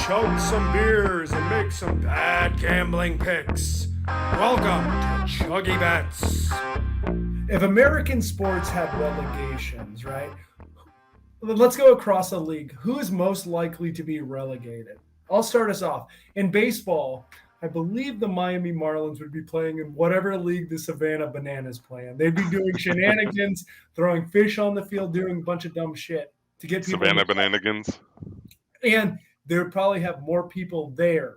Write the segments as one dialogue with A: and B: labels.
A: chug some beers and make some bad gambling picks. Welcome to Chuggie Bets. If American sports had relegations, right? Let's go across the league. Who is most likely to be relegated? I'll start us off. In baseball, I believe the Miami Marlins would be playing in whatever league the Savannah Bananas play in. They'd be doing shenanigans, throwing fish on the field, doing a bunch of dumb shit to get people.
B: Savannah Bananigans.
A: And they would probably have more people there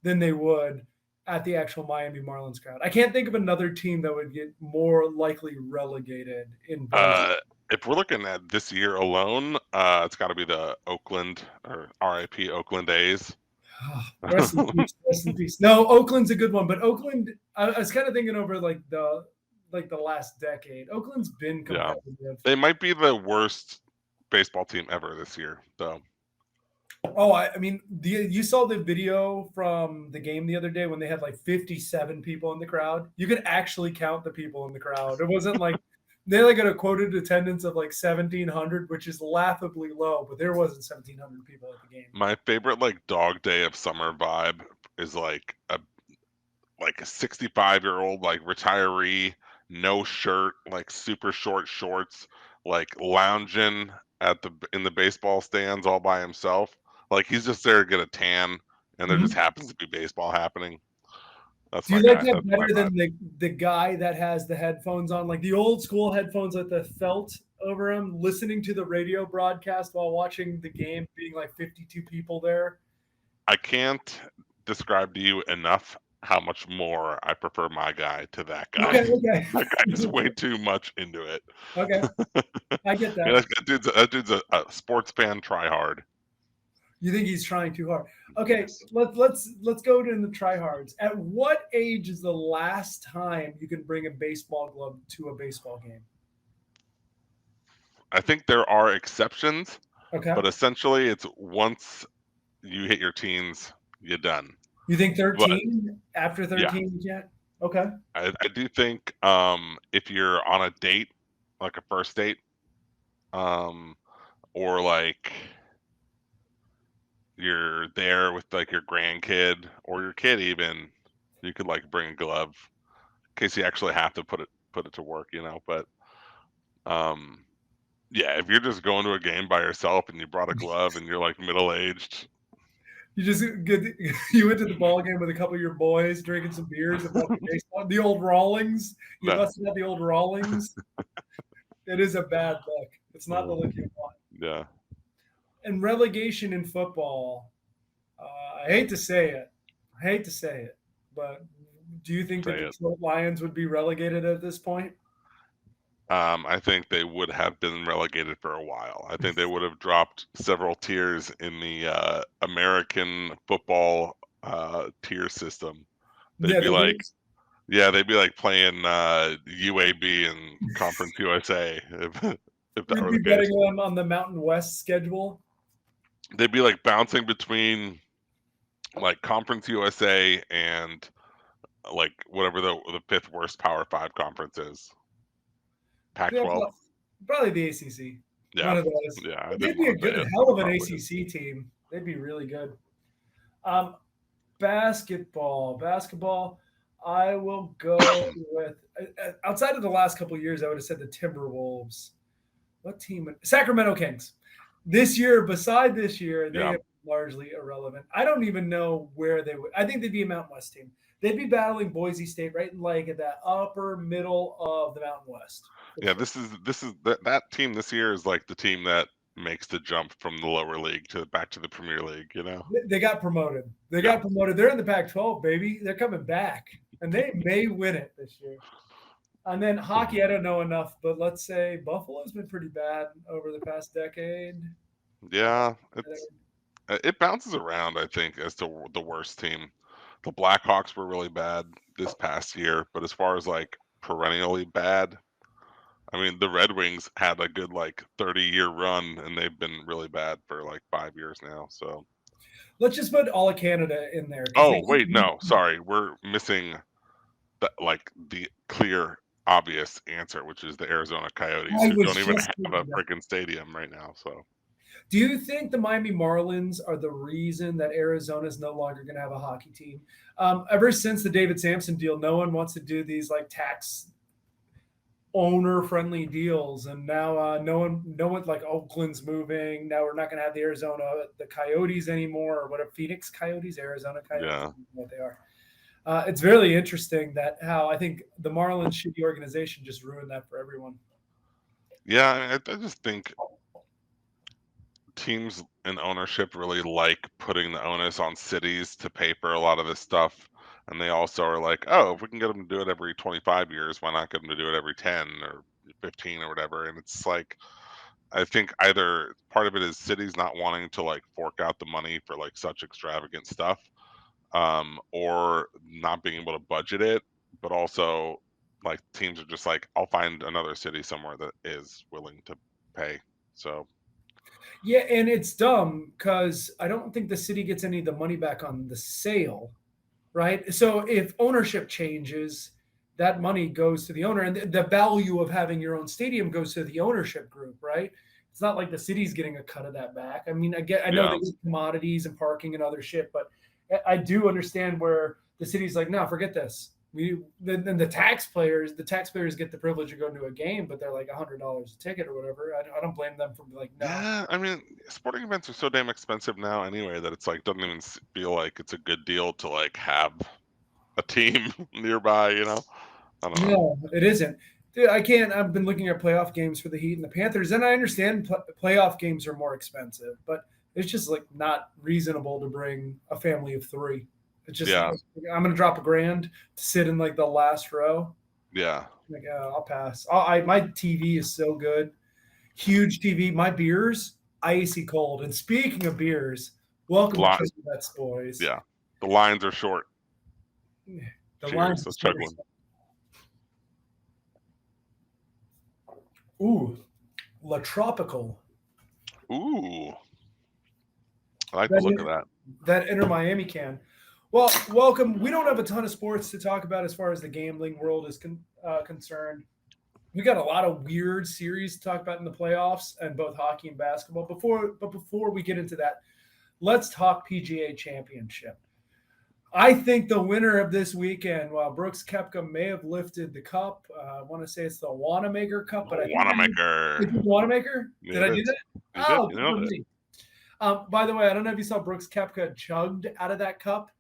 A: than they would at the actual Miami Marlins crowd. I can't think of another team that would get more likely relegated in baseball.
B: If we're looking at this year alone, it's got to be the Oakland or RIP Oakland A's.
A: Rest in peace. Rest in peace. No, Oakland's a good one, but Oakland. I was kind of thinking over like the last decade. Oakland's been competitive.
B: Yeah. They might be the worst baseball team ever this year, though.
A: Oh, I mean, you saw the video from the game the other day when they had like 57 people in the crowd. You could actually count the people in the crowd. It wasn't like they got a quoted attendance of like 1,700, which is laughably low, but there wasn't 1,700 people at the game.
B: My favorite dog day of summer vibe is like a 65-year-old retiree, no shirt, super short shorts, lounging in the baseball stands all by himself. He's just there to get a tan, and there just happens to be baseball happening. That's
A: Do you like that better than the guy that has the headphones on, like the old school headphones with the felt over him, listening to the radio broadcast while watching the game, being like 52 people there?
B: I can't describe to you enough how much more I prefer my guy to that guy.
A: Okay.
B: That guy is way too much into it.
A: Okay, I get that.
B: That dude's a sports fan try hard.
A: You think he's trying too hard? Okay, let's go to the tryhards. At what age is the last time you can bring a baseball glove to a baseball game?
B: I think there are exceptions.
A: Okay.
B: But essentially, it's once you hit your teens, you're done.
A: You think 13? After 13, you can't? Okay.
B: I do think if you're on a date, like a first date, or you're there with your grandkid or your kid even, you could bring a glove in case you actually have to put it to work, But yeah, if you're just going to a game by yourself and you brought a glove and you're middle-aged,
A: you went to the ball game with a couple of your boys, drinking some beers and watching baseball. The old Rawlings. You must have had the old Rawlings. It is a bad look. It's not the look you want.
B: Yeah.
A: And relegation in football, I hate to say it, but do you think the Detroit Lions would be relegated at this point?
B: I think they would have been relegated for a while. I think they would have dropped several tiers in the American football tier system. They'd be playing UAB and Conference USA. If that were the case.
A: Betting them on the Mountain West schedule.
B: They'd be bouncing between Conference USA and whatever the fifth worst Power 5 conference is. Pac-12.
A: Probably the ACC.
B: Yeah.
A: One of those.
B: Yeah.
A: They'd be a hell of an ACC team. They'd be really good. Basketball. I will go with outside of the last couple of years, I would have said the Timberwolves. What team? Sacramento Kings. This year, beside this year, they are largely irrelevant. I don't even know where they would. I think they'd be a Mountain West team. They'd be battling Boise State right at that upper middle of the Mountain West.
B: Yeah, this is that team this year is the team that makes the jump from the lower league back to the Premier League.
A: They got promoted. Got promoted. They're in the Pac-12, baby. They're coming back, and they may win it this year. And then hockey, I don't know enough, but let's say Buffalo's been pretty bad over the past decade.
B: Yeah, it bounces around, I think, as to the worst team. The Blackhawks were really bad this past year, but as far as perennially bad, I mean, the Red Wings had a good 30-year run, and they've been really bad for 5 years now. So
A: let's just put all of Canada in there.
B: Oh wait, no, sorry, we're missing the clear, obvious answer, which is the Arizona Coyotes, who don't even have a freaking stadium right now. So
A: Do you think the Miami Marlins are the reason that Arizona is no longer going to have a hockey team? Ever since the David Sampson deal, no one wants to do these like tax owner-friendly deals, and now no one like Oakland's moving. Now we're not going to have the Coyotes anymore, or what are Phoenix Coyotes, Arizona Coyotes,
B: Yeah.
A: what they are. It's really interesting that how I think the Marlins shitty organization just ruined that for everyone.
B: Yeah, I just think teams and ownership really like putting the onus on cities to pay for a lot of this stuff. And they also are like, oh, if we can get them to do it every 25 years, why not get them to do it every 10 or 15 or whatever? And it's like, I think either part of it is cities not wanting to like fork out the money for like such extravagant stuff, or not being able to budget it, but also like teams are just like, I'll find another city somewhere that is willing to pay. So
A: Yeah, and it's dumb because I don't think the city gets any of the money back on the sale, right? So if ownership changes, that money goes to the owner, and the value of having your own stadium goes to the ownership group, right? It's not like the city's getting a cut of that back. I mean, I know
B: yeah,
A: they get commodities and parking and other shit, but I do understand where the city's like, no, forget this. Then the taxpayers get the privilege of going to a game, but they're like $100 a ticket or whatever. I don't blame them for like, no.
B: yeah. I mean, sporting events are so damn expensive now anyway that it's like doesn't even feel like it's a good deal to like have a team nearby. You know, I don't know.
A: No, it isn't. Dude, I can't. I've been looking at playoff games for the Heat and the Panthers, and I understand playoff games are more expensive, but it's just like not reasonable to bring a family of three. It's just
B: Yeah,
A: I'm going to drop $1,000 to sit in like the last row.
B: yeah.
A: Like, I'll pass. My TV is so good, huge TV. My beers icy cold. And speaking of beers, welcome to ChuggieBets, boys.
B: Yeah, the lines are short.
A: The
B: Cheers.
A: lines.
B: Let's chug one.
A: Ooh, La Tropical.
B: Ooh, I like the look of that.
A: That Inter Miami can. Well, welcome. We don't have a ton of sports to talk about as far as the gambling world is concerned. We got a lot of weird series to talk about in the playoffs and both hockey and basketball. Before we get into that, let's talk PGA Championship. I think the winner of this weekend, while Brooks Koepka may have lifted the cup, I want to say it's the Wanamaker Cup, but
B: Wanamaker.
A: Wanamaker?
B: Yeah,
A: Did I do that?
B: Oh, good for me.
A: By the way, I don't know if you saw Brooks Koepka chugged out of that cup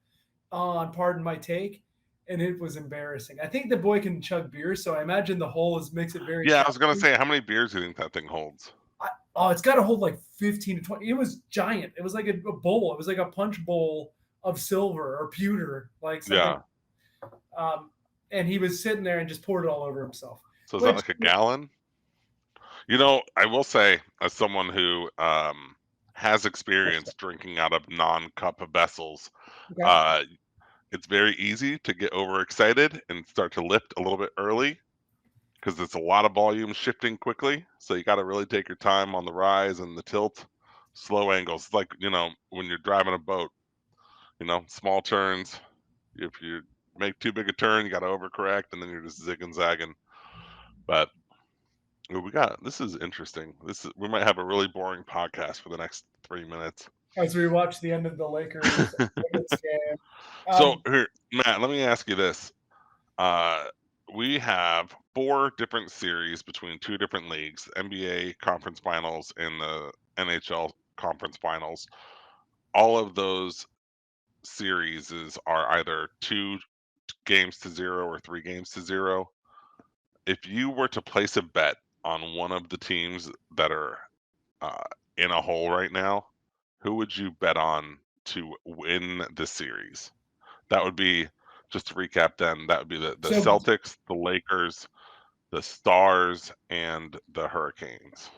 A: on Pardon My Take, and it was embarrassing. I think the boy can chug beer, so I imagine the hole makes it very.
B: Yeah, I was gonna say, how many beers do you think that thing holds?
A: It's got to hold like 15 to 20. It was giant. It was like a bowl. It was like a punch bowl of silver or pewter, like something. Yeah. And he was sitting there and just poured it all over himself.
B: So is that like a gallon? You know, I will say, as someone who has experience drinking out of non-cup vessels, okay, it's very easy to get overexcited and start to lift a little bit early because it's a lot of volume shifting quickly. So you got to really take your time on the rise and the tilt, slow angles. It's like, you know, when you're driving a boat, you know, small turns. If you make too big a turn, you got to overcorrect, and then you're just zigging zagging. But this is interesting. We might have a really boring podcast for the next 3 minutes
A: as we watch the end of the Lakers game.
B: So here, Matt, let me ask you this. We have 4 different series between 2 different leagues, NBA Conference Finals and the NHL Conference Finals. All of those series are either 2 games to 0 or 3 games to 0. If you were to place a bet on one of the teams that are in a hole right now, who would you bet on to win the series? That would be, just to recap then, that would be the Celtics, the Lakers, the Stars, and the Hurricanes.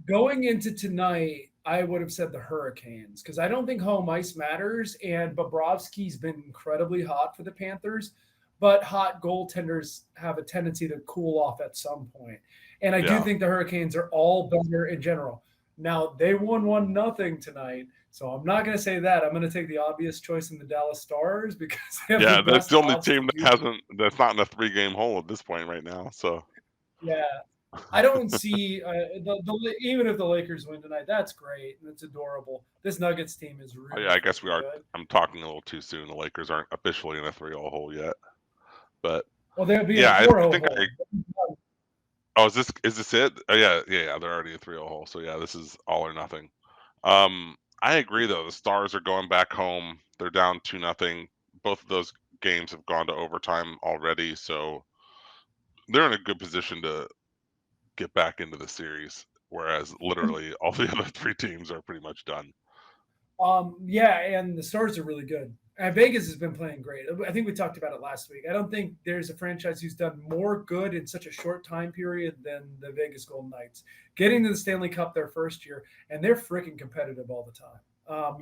A: Going into tonight, I would have said the Hurricanes because I don't think home ice matters, and Bobrovsky's been incredibly hot for the Panthers, but hot goaltenders have a tendency to cool off at some point. And I do think the Hurricanes are all better in general. Now, they won 1-0 tonight, so I'm not going to say that. I'm going to take the obvious choice in the Dallas Stars because they have
B: that's the only team that's not in a 3-game hole at this point right now. So
A: yeah, I don't see even if the Lakers win tonight, that's great and it's adorable. This Nuggets team is
B: Oh,
A: really
B: yeah, I guess we
A: freaking
B: are.
A: good.
B: I'm talking a little too soon. The Lakers aren't officially in a 3-0 hole yet, but
A: Well, they'll be in
B: yeah,
A: a
B: I
A: 4-0
B: think
A: hole.
B: Oh, is this it? Oh, yeah. They're already a 3-0 hole, so yeah, this is all or nothing. I agree though. The Stars are going back home. They're down 2-0. Both of those games have gone to overtime already, so they're in a good position to get back into the series. Whereas literally all the other three teams are pretty much done.
A: Yeah, and the Stars are really good. And Vegas has been playing great. I think we talked about it last week. I don't think there's a franchise who's done more good in such a short time period than the Vegas Golden Knights. Getting to the Stanley Cup their first year, and they're freaking competitive all the time.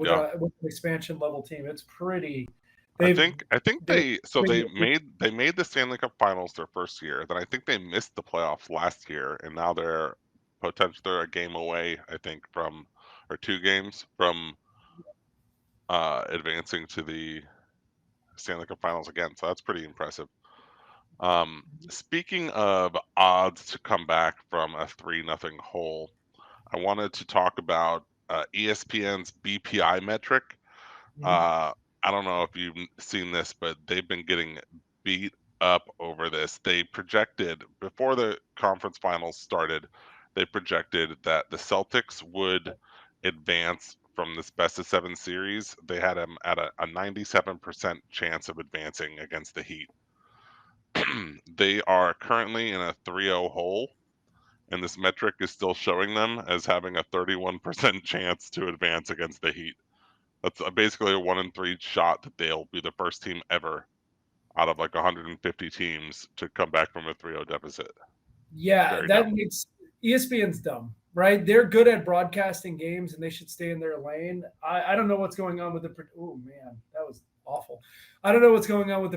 B: Yeah.
A: With an expansion level team, it's pretty.
B: I
A: They've
B: think they made the Stanley Cup Finals their first year. Then I think they missed the playoffs last year, and now they're a game away. I think from or 2 games from advancing to the Stanley Cup Finals again. So that's pretty impressive. Speaking of odds to come back from a 3-0 hole, I wanted to talk about ESPN's BPI metric. I don't know if you've seen this, but they've been getting beat up over this. They projected before the conference finals started, they projected that the Celtics would advance from this best of 7 series. They had them at a 97% chance of advancing against the Heat. They are currently in a 3-0 hole, and this metric is still showing them as having a 31% chance to advance against the Heat. That's basically a 1 in 3 shot that they'll be the first team ever out of like 150 teams to come back from a 3-0 deficit.
A: Yeah,
B: Very
A: that
B: dumb.
A: makes ESPN's dumb, right? They're good at broadcasting games and they should stay in their lane. I don't know what's going on with oh man, that was awful. I don't know what's going on with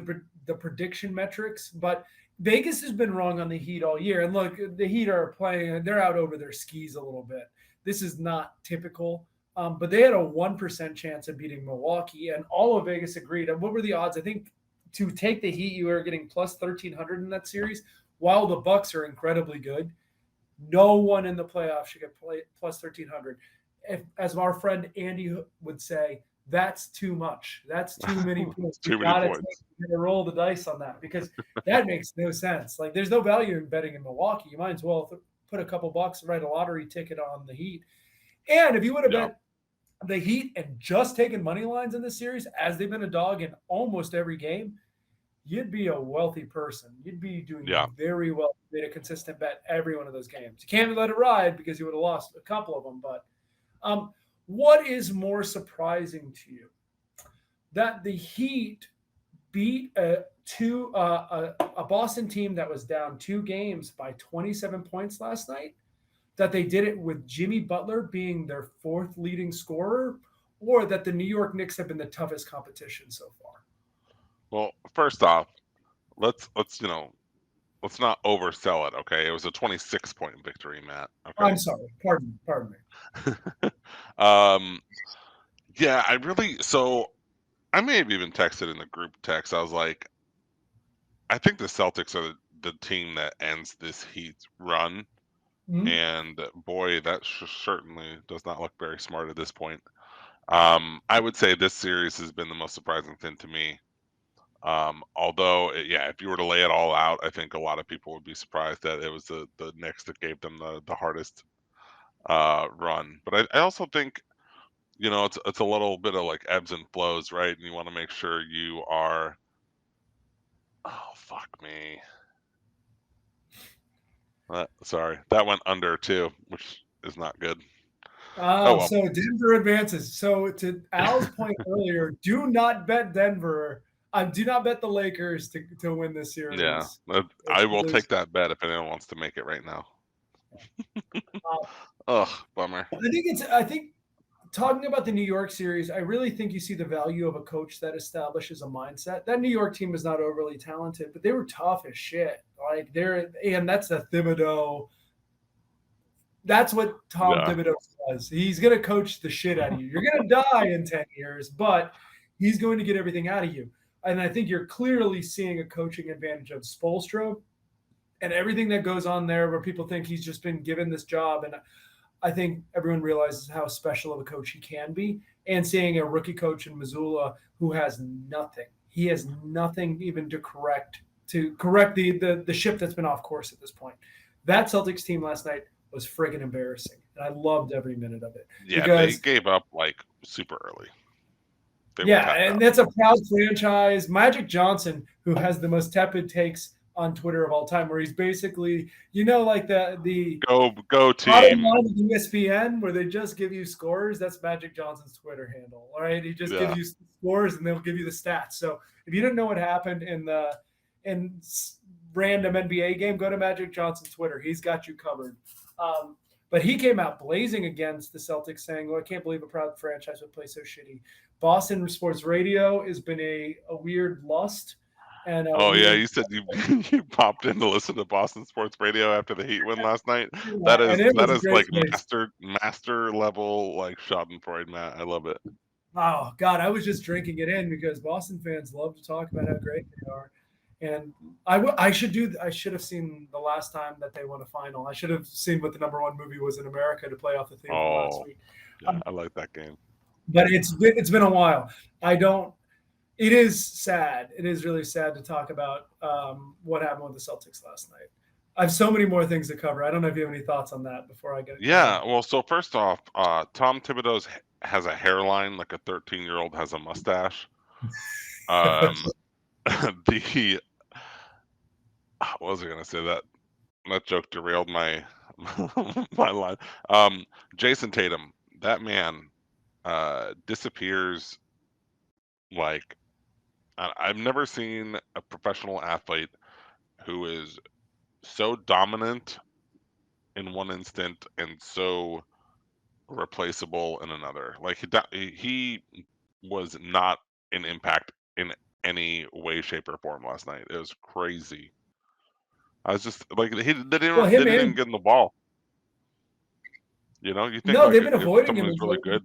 A: the prediction metrics, but Vegas has been wrong on the Heat all year. And look, the Heat are playing; they're out over their skis a little bit. This is not typical. But they had a 1% chance of beating Milwaukee, and all of Vegas agreed. And what were the odds? I think to take the Heat, you are getting plus 1,300 in that series. While the Bucks are incredibly good, no one in the playoffs should get plus 1,300. As our friend Andy would say, that's too much. That's too many points.
B: Too many points.
A: You gotta roll the dice on that because that makes no sense. Like, there's no value in betting in Milwaukee. You might as well put a couple bucks, write a lottery ticket on the Heat. And if you would have bet the Heat and just taken money lines in this series, as they've been a dog in almost every game, you'd be a wealthy person. You'd be doing very well. You made a consistent bet every one of those games. You can't let it ride because you would have lost a couple of them. But what is more surprising to you? That the Heat beat a Boston team that was down 2 games by 27 points last night, that they did it with Jimmy Butler being their 4th leading scorer, or that the New York Knicks have been the toughest competition so far?
B: Well, first off, let's not oversell it, okay? It was a 26-point victory, Matt. Okay.
A: I'm sorry. Pardon me.
B: Yeah, I may have even texted in the group text. I was like, I think the Celtics are the team that ends this Heat run.
A: Mm-hmm.
B: And boy, that certainly does not look very smart at this point. I would say this series has been the most surprising thing to me. Although, if you were to lay it all out, I think a lot of people would be surprised that it was the Knicks that gave them the hardest run. But I also think, it's a little bit of like ebbs and flows, right? And you want to make sure you are. Oh, fuck me. Sorry, that went under too, which is not good.
A: So Denver advances. So to Al's point earlier, do not bet Denver. Do not bet the Lakers to win this series.
B: Yeah, I will take that bet if anyone wants to make it right now. Bummer.
A: I think talking about the New York series, I really think you see the value of a coach that establishes a mindset. That New York team is not overly talented, but they were tough as shit. Like and that's the Thibodeau. That's what Tom Thibodeau does. He's going to coach the shit out of you. You're going to die in 10 years, but he's going to get everything out of you. And I think you're clearly seeing a coaching advantage of Spoelstra. and everything that goes on there where people think he's just been given this job. And I think everyone realizes how special of a coach he can be. And seeing a rookie coach in Missoula who has nothing, he has nothing even to correct the ship that's been off course at this point. That Celtics team last night was friggin' embarrassing, and I loved every minute of it.
B: Yeah, they gave up like super early.
A: Yeah, and that's a proud franchise. Magic Johnson, who has the most tepid takes on Twitter of all time, where he's basically, like the
B: go
A: bottom
B: team
A: line of ESPN, where they just give you scores. That's Magic Johnson's Twitter handle. All right, he just gives you scores, and they'll give you the stats. So if you didn't know what happened in random NBA game, go to Magic Johnson's Twitter. He's got you covered. But he came out blazing against the Celtics, saying, "Well, I can't believe a proud franchise would play so shitty." Boston sports radio has been a weird lust. And
B: you said you popped in to listen to Boston sports radio after the Heat win last night.
A: Yeah,
B: that is like master level like Schadenfreude, Matt. I love it.
A: Oh God, I was just drinking it in because Boston fans love to talk about how great they are. And I should have seen the last time that they won a final. I should have seen what the #1 movie was in America to play off the theme from last week.
B: Yeah, I like that game.
A: But it's been a while. It is sad. It is really sad to talk about what happened with the Celtics last night. I have so many more things to cover. I don't know if you have any thoughts on that before I get.
B: Yeah, well, so first off, Tom Thibodeau has a hairline like a 13-year-old has a mustache. What was I gonna say? That joke derailed my my line. Jason Tatum, that man disappears like I've never seen a professional athlete who is so dominant in one instant and so replaceable in another. Like he was not an impact in any way, shape, or form last night. It was crazy. I was just like they didn't even get in the ball. You think
A: they've been avoiding him.
B: Someone's really good.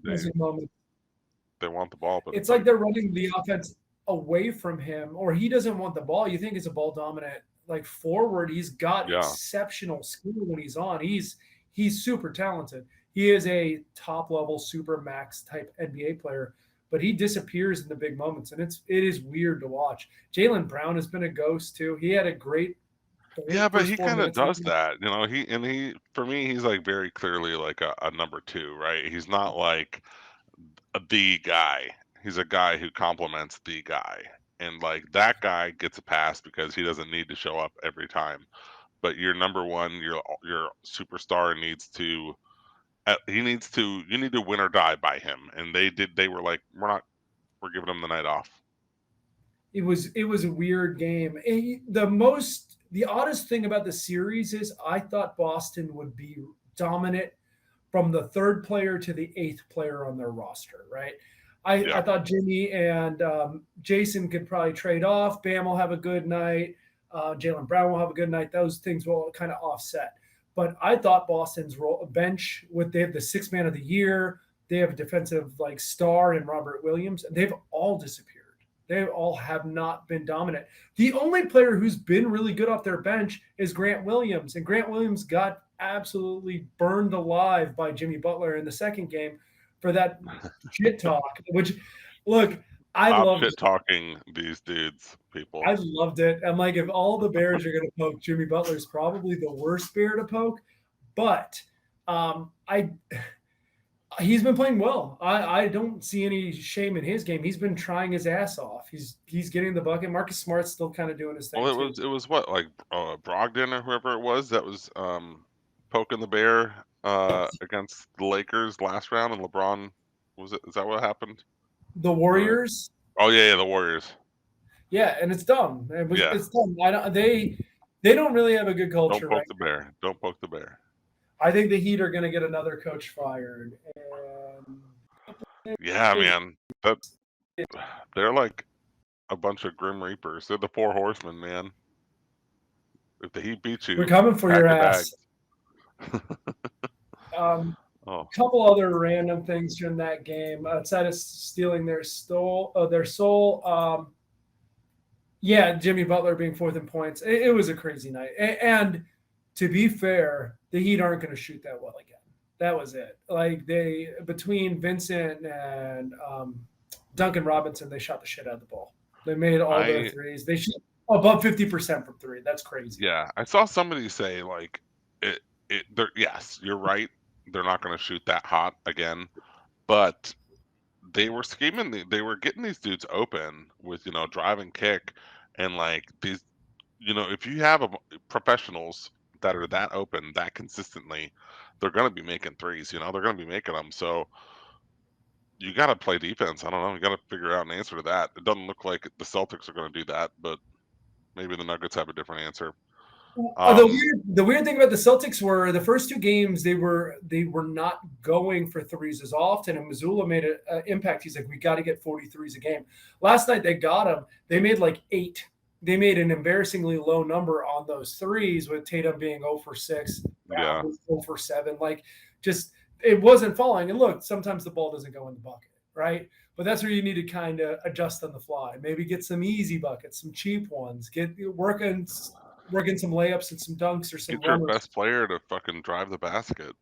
B: They want the ball, but
A: it's like they're running the offense away from him, or he doesn't want the ball. You think it's a ball dominant like forward. He's got exceptional skill when he's on. He's super talented. He is a top level super max type NBA player, but he disappears in the big moments, and it is weird to watch. Jaylen Brown has been a ghost too. He had a great.
B: Yeah, but he kind of does that, he for me, he's like very clearly like a number 2, right? He's not like the guy. He's a guy who complements the guy. And like that guy gets a pass because he doesn't need to show up every time. But your number 1, your superstar you need to win or die by him. And they were like, we're giving him the night off.
A: It was a weird game. The oddest thing about the series is I thought Boston would be dominant from the 3rd player to the 8th player on their roster, right? I thought Jimmy and Jason could probably trade off. Bam will have a good night. Jaylen Brown will have a good night. Those things will kind of offset. But I thought Boston's bench, they have the 6th man of the year. They have a defensive star in Robert Williams. They've all disappeared. They all have not been dominant. The only player who's been really good off their bench is Grant Williams. And Grant Williams got absolutely burned alive by Jimmy Butler in the second game for that shit talk, which, look, I love
B: shit talking these dudes, people.
A: I loved it. I'm like, if all the Bears are going to poke, Jimmy Butler's probably the worst bear to poke. But he's been playing well. I don't see any shame in his game. He's been trying his ass off. He's getting the bucket. Marcus Smart's still kind of doing his thing.
B: Well, it was what, like Brogdon or whoever it was that was poking the bear against the Lakers last round, and LeBron is that what happened?
A: The Warriors.
B: Oh yeah, the Warriors.
A: Yeah, and it's dumb. It's dumb. They don't really have a good culture.
B: Don't poke the bear. Don't poke the bear.
A: I think the Heat are going to get another coach fired.
B: Yeah, man. They're like a bunch of Grim Reapers. They're the 4 horsemen, man. If the Heat beats you,
A: we're coming for your ass. Couple other random things from that game outside of stealing their soul. Yeah, Jimmy Butler being fourth in points. It was a crazy night. And to be fair, the Heat aren't going to shoot that well again. That was it. Like they between Vincent and Duncan Robinson, they shot the shit out of the ball. They made all their
B: I
A: threes. They shot above 50% from three. That's crazy.
B: Yeah, I saw somebody say like it. Yes, you're right. They're not going to shoot that hot again, but they were scheming. They were getting these dudes open with drive and kick, and like these. If you have professionals that are that open that consistently, they're going to be making threes. They're going to be making them. So you got to play defense. I don't know. You got to figure out an answer to that. It doesn't look like the Celtics are going to do that, but maybe the Nuggets have a different answer. Um,
A: The weird thing about the Celtics were the first two games they were not going for threes as often, and Missoula made an impact. He's like, we got to get 43s a game. Last night they got him. They made like 8. They made an embarrassingly low number on those threes, with Tatum being 0 for 6,
B: yeah.
A: Brown was 0 for 7. Like, just it wasn't falling. And look, sometimes the ball doesn't go in the bucket, right? But that's where you need to kind of adjust on the fly. Maybe get some easy buckets, some cheap ones. Get working some layups and some dunks or some
B: Get your
A: runners.
B: best player to fucking drive the basket.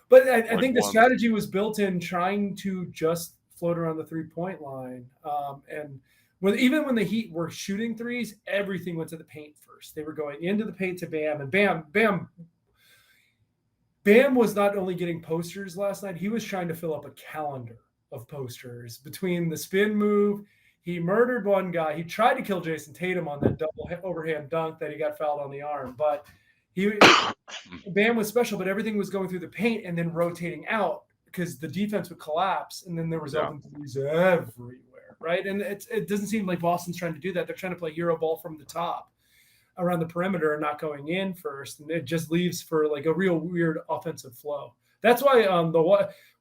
A: But I
B: Like
A: think the
B: one.
A: strategy was built in trying to just float around the 3-point line. And even when the Heat were shooting threes, everything went to the paint first. They were going into the paint to Bam, and Bam was not only getting posters last night, he was trying to fill up a calendar of posters between the spin move. He murdered one guy. He tried to kill Jason Tatum on that double overhand dunk that he got fouled on the arm. But Bam was special, but everything was going through the paint and then rotating out because the defense would collapse, and then there was open threes everywhere, right? And it doesn't seem like Boston's trying to do that. They're trying to play hero ball from the top around the perimeter and not going in first, and it just leaves for like a real weird offensive flow. That's why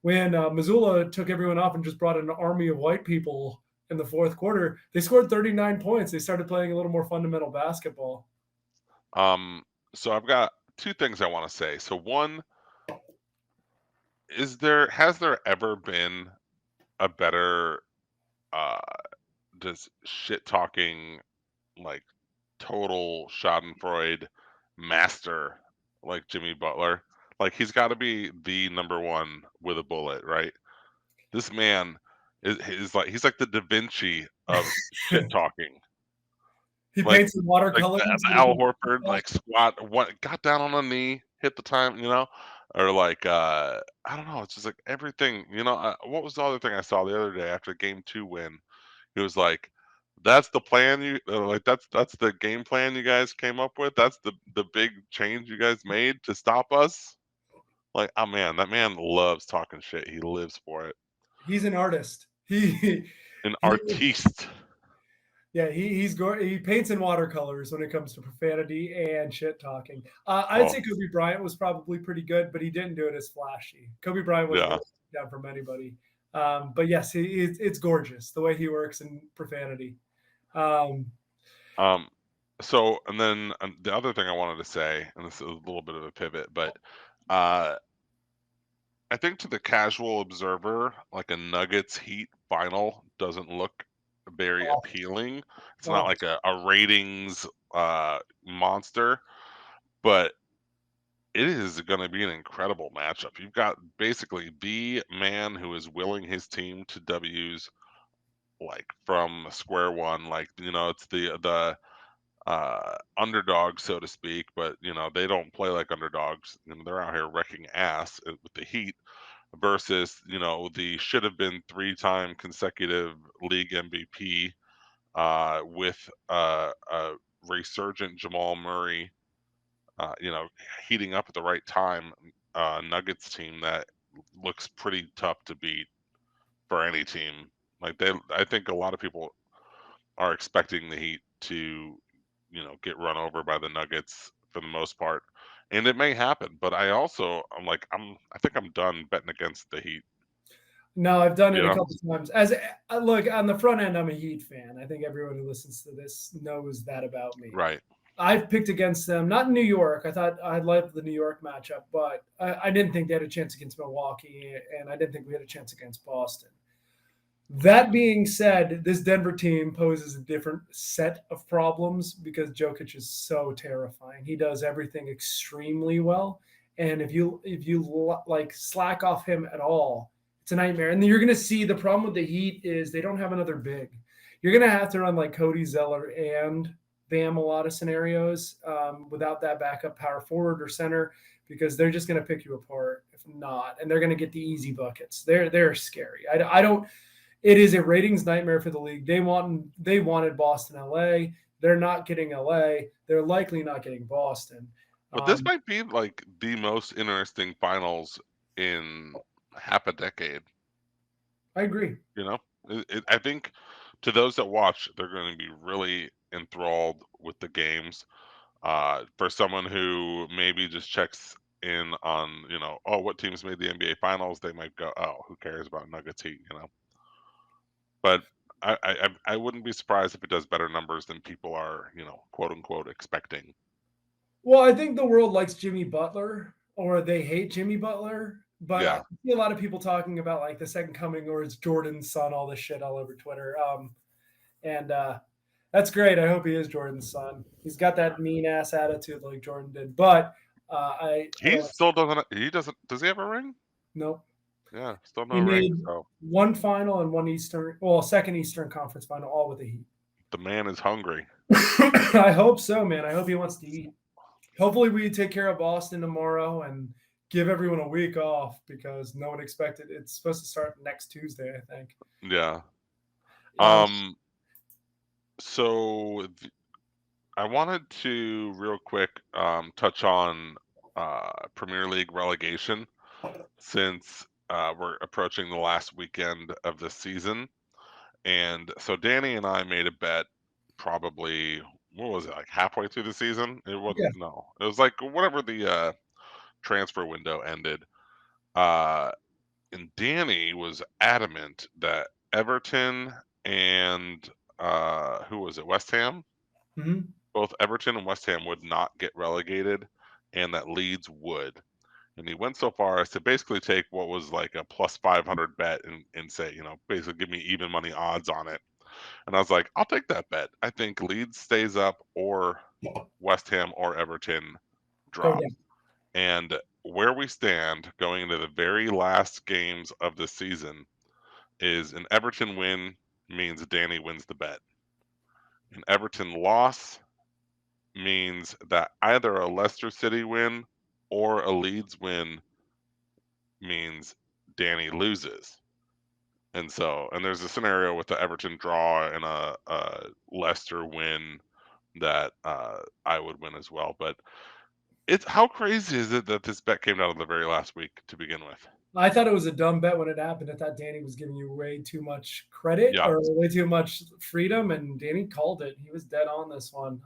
A: when Missoula took everyone off and just brought an army of white people in the fourth quarter, they scored 39 points. They started playing a little more fundamental basketball.
B: So I've got two things I want to say. So one, has there ever been a better just shit talking, like total Schadenfreude master like Jimmy Butler? Like he's got to be the number one with a bullet, right? This man is like he's like the Da Vinci of shit talking.
A: He
B: Like
A: paints in watercolors.
B: the Al Horford like squat, what got down on a knee, hit the time, or like I don't know. It's just like everything. What was the other thing I saw the other day after game 2 win? He was like, "That's the plan that's the game plan you guys came up with. That's the big change you guys made to stop us." Like, oh man, that man loves talking shit. He lives for it.
A: He's an artist. He
B: An artiste.
A: Yeah, he paints in watercolors when it comes to profanity and shit talking. I'd say Kobe Bryant was probably pretty good, but he didn't do it as flashy. Kobe Bryant wasn't down from anybody. But yes, it's gorgeous the way he works in profanity.
B: So, and then the other thing I wanted to say, and this is a little bit of a pivot, but I think to the casual observer, like a Nuggets Heat final doesn't look very appealing. It's not like a ratings monster, but it is going to be an incredible matchup. You've got basically the man who is willing his team to W's, like from square one. Like it's the underdog, so to speak, but they don't play like underdogs. They're out here wrecking ass with the Heat versus the should have been 3-time consecutive league MVP with a resurgent Jamal Murray, heating up at the right time. Nuggets team that looks pretty tough to beat for any team. I think a lot of people are expecting the Heat to get run over by the Nuggets for the most part, and it may happen. But I think I'm done betting against the Heat.
A: No, I've done it a couple times. Look, on the front end, I'm a Heat fan. I think everyone who listens to this knows that about me.
B: Right.
A: I've picked against them, not in New York. I thought I liked the New York matchup, but I didn't think they had a chance against Milwaukee, and I didn't think we had a chance against Boston. That being said, this Denver team poses a different set of problems because Jokic is so terrifying. He does everything extremely well, and if you like slack off him at all, it's a nightmare. And then you're going to see the problem with the Heat is they don't have another big. You're going to have to run like Cody Zeller and Bam a lot of scenarios without that backup power forward or center because they're just going to pick you apart if not, and they're going to get the easy buckets. They're scary. I don't. It is a ratings nightmare for the league. They wanted Boston, LA. They're not getting LA. They're likely not getting Boston.
B: But this might be like the most interesting finals in half a decade.
A: I agree.
B: You know, I think to those that watch, they're going to be really enthralled with the games. For someone who maybe just checks in on, oh, what teams made the NBA Finals, they might go, oh, who cares about Nuggets Heat, But I wouldn't be surprised if it does better numbers than people are, quote unquote, expecting.
A: Well, I think the world likes Jimmy Butler, or they hate Jimmy Butler. But
B: Yeah.
A: I see a lot of people talking about like the second coming, or it's Jordan's son, all this shit all over Twitter. And that's great. I hope he is Jordan's son. He's got that mean ass attitude like Jordan did. But
B: He still doesn't. He doesn't. Does he have a ring?
A: Nope.
B: Yeah, still no
A: He
B: ring.
A: made
B: So
A: one final and one second Eastern Conference final, all with the Heat.
B: the man is hungry.
A: I hope so, man. I hope he wants to eat. Hopefully, we take care of Boston tomorrow and give everyone a week off because no one expected it's supposed to start next Tuesday, I think.
B: Yeah. So I wanted to real quick touch on Premier League relegation since we're approaching the last weekend of the season. And so Danny and I made a bet probably, what was it, like halfway through the season? It wasn't, no. It was like whatever the transfer window ended. And Danny was adamant that Everton and who was it, West Ham?
A: Mm-hmm.
B: Both Everton and West Ham would not get relegated, and that Leeds would. And he went so far as to basically take what was like a plus 500 bet and say, basically give me even money odds on it. And I was like, I'll take that bet. I think Leeds stays up or West Ham or Everton drop. And where we stand going into the very last games of the season is an Everton win means Danny wins the bet. An Everton loss means that either a Leicester City win or a Leeds win means Danny loses. And there's a scenario with the Everton draw and a Leicester win that I would win as well. But how crazy is it that this bet came down to the very last week to begin with?
A: I thought it was a dumb bet when it happened. I thought Danny was giving you way too much credit or way too much freedom, and Danny called it. He was dead on this one.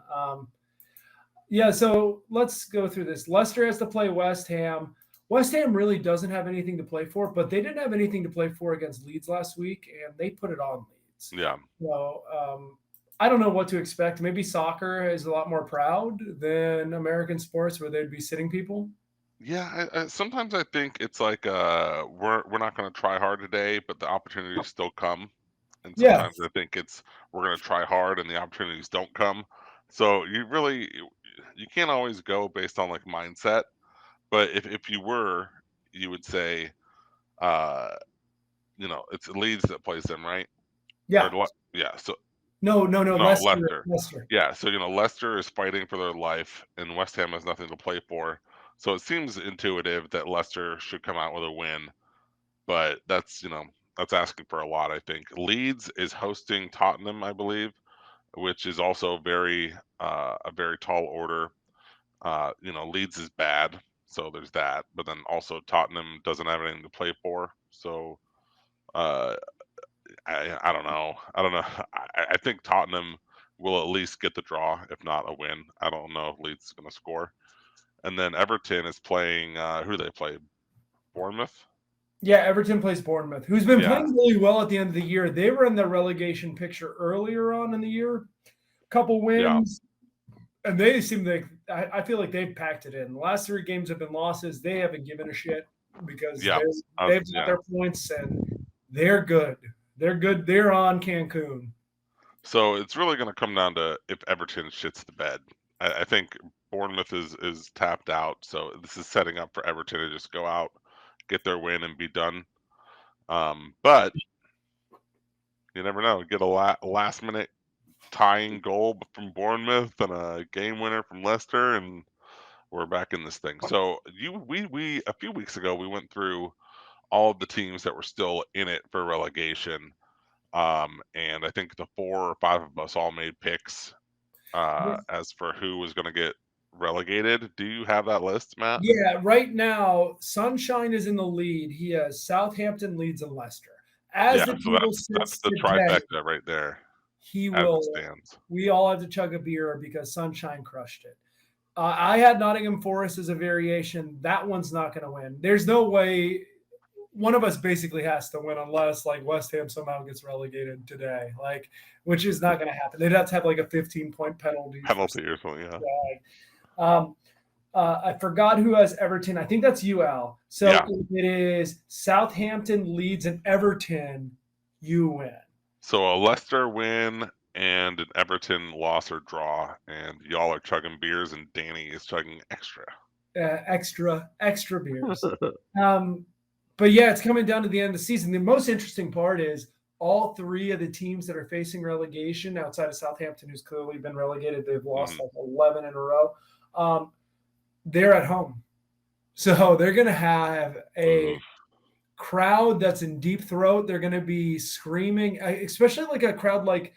A: So let's go through this. Leicester has to play West Ham. West Ham really doesn't have anything to play for, but they didn't have anything to play for against Leeds last week, and they put it on Leeds.
B: Yeah.
A: So I don't know what to expect. Maybe soccer is a lot more proud than American sports where they'd be sitting people.
B: Yeah, sometimes I think it's like we're not going to try hard today, but the opportunities still come. And sometimes I think it's we're going to try hard and the opportunities don't come. So you can't always go based on like mindset. But if you were, you would say, it's Leeds that plays them, right?
A: Yeah.
B: Yeah. So
A: no, Leicester.
B: Yeah. So Leicester is fighting for their life, and West Ham has nothing to play for. So it seems intuitive that Leicester should come out with a win, but that's asking for a lot. I think Leeds is hosting Tottenham, I believe, which is also a very tall order. Leeds is bad, so there's that. But then also Tottenham doesn't have anything to play for, so I don't know. I think Tottenham will at least get the draw, if not a win. I don't know if Leeds is going to score. And then Everton is playing. Who do they play? Bournemouth.
A: Yeah, Everton plays Bournemouth, who's been playing really well at the end of the year. They were in the relegation picture earlier on in the year, couple wins, and they seem like I feel like they've packed it in. The last 3 games have been losses. They haven't given a shit because they've got their points and they're good. They're good. They're on Cancun.
B: So it's really going to come down to if Everton shits the bed. I think Bournemouth is tapped out, so this is setting up for Everton to just go out, get their win, and be done. But you never know. Get a last minute tying goal from Bournemouth and a game winner from Leicester, and we're back in this thing. So we a few weeks ago we went through all of the teams that were still in it for relegation. And I think the 4 or 5 of us all made picks as for who was going to get relegated. Do you have that list, Matt?
A: Yeah, right now, Sunshine is in the lead. He has Southampton, Leeds, and Leicester. As
B: Yeah,
A: the
B: so
A: table
B: that's
A: sits
B: the
A: today,
B: trifecta right there
A: he
B: as
A: will.
B: it stands.
A: We all have to chug a beer because Sunshine crushed it. I had Nottingham Forest as a variation. That one's not going to win. There's no way. One of us basically has to win unless like West Ham somehow gets relegated today, like which is not going to happen. They'd have to have like a 15-point penalty.
B: Penalty or something, yeah.
A: I forgot who has Everton. I think that's you, Al. So
B: Yeah.
A: if it is Southampton, Leeds, and Everton, you win.
B: So a Leicester win and an Everton loss or draw, and y'all are chugging beers, and Danny is chugging extra.
A: Extra beers. But yeah, it's coming down to the end of the season. The most interesting part is all 3 of the teams that are facing relegation outside of Southampton, who's clearly been relegated, they've lost like 11 in a row. They're at home. So they're going to have a crowd that's in deep throat. They're going to be screaming, especially like a crowd like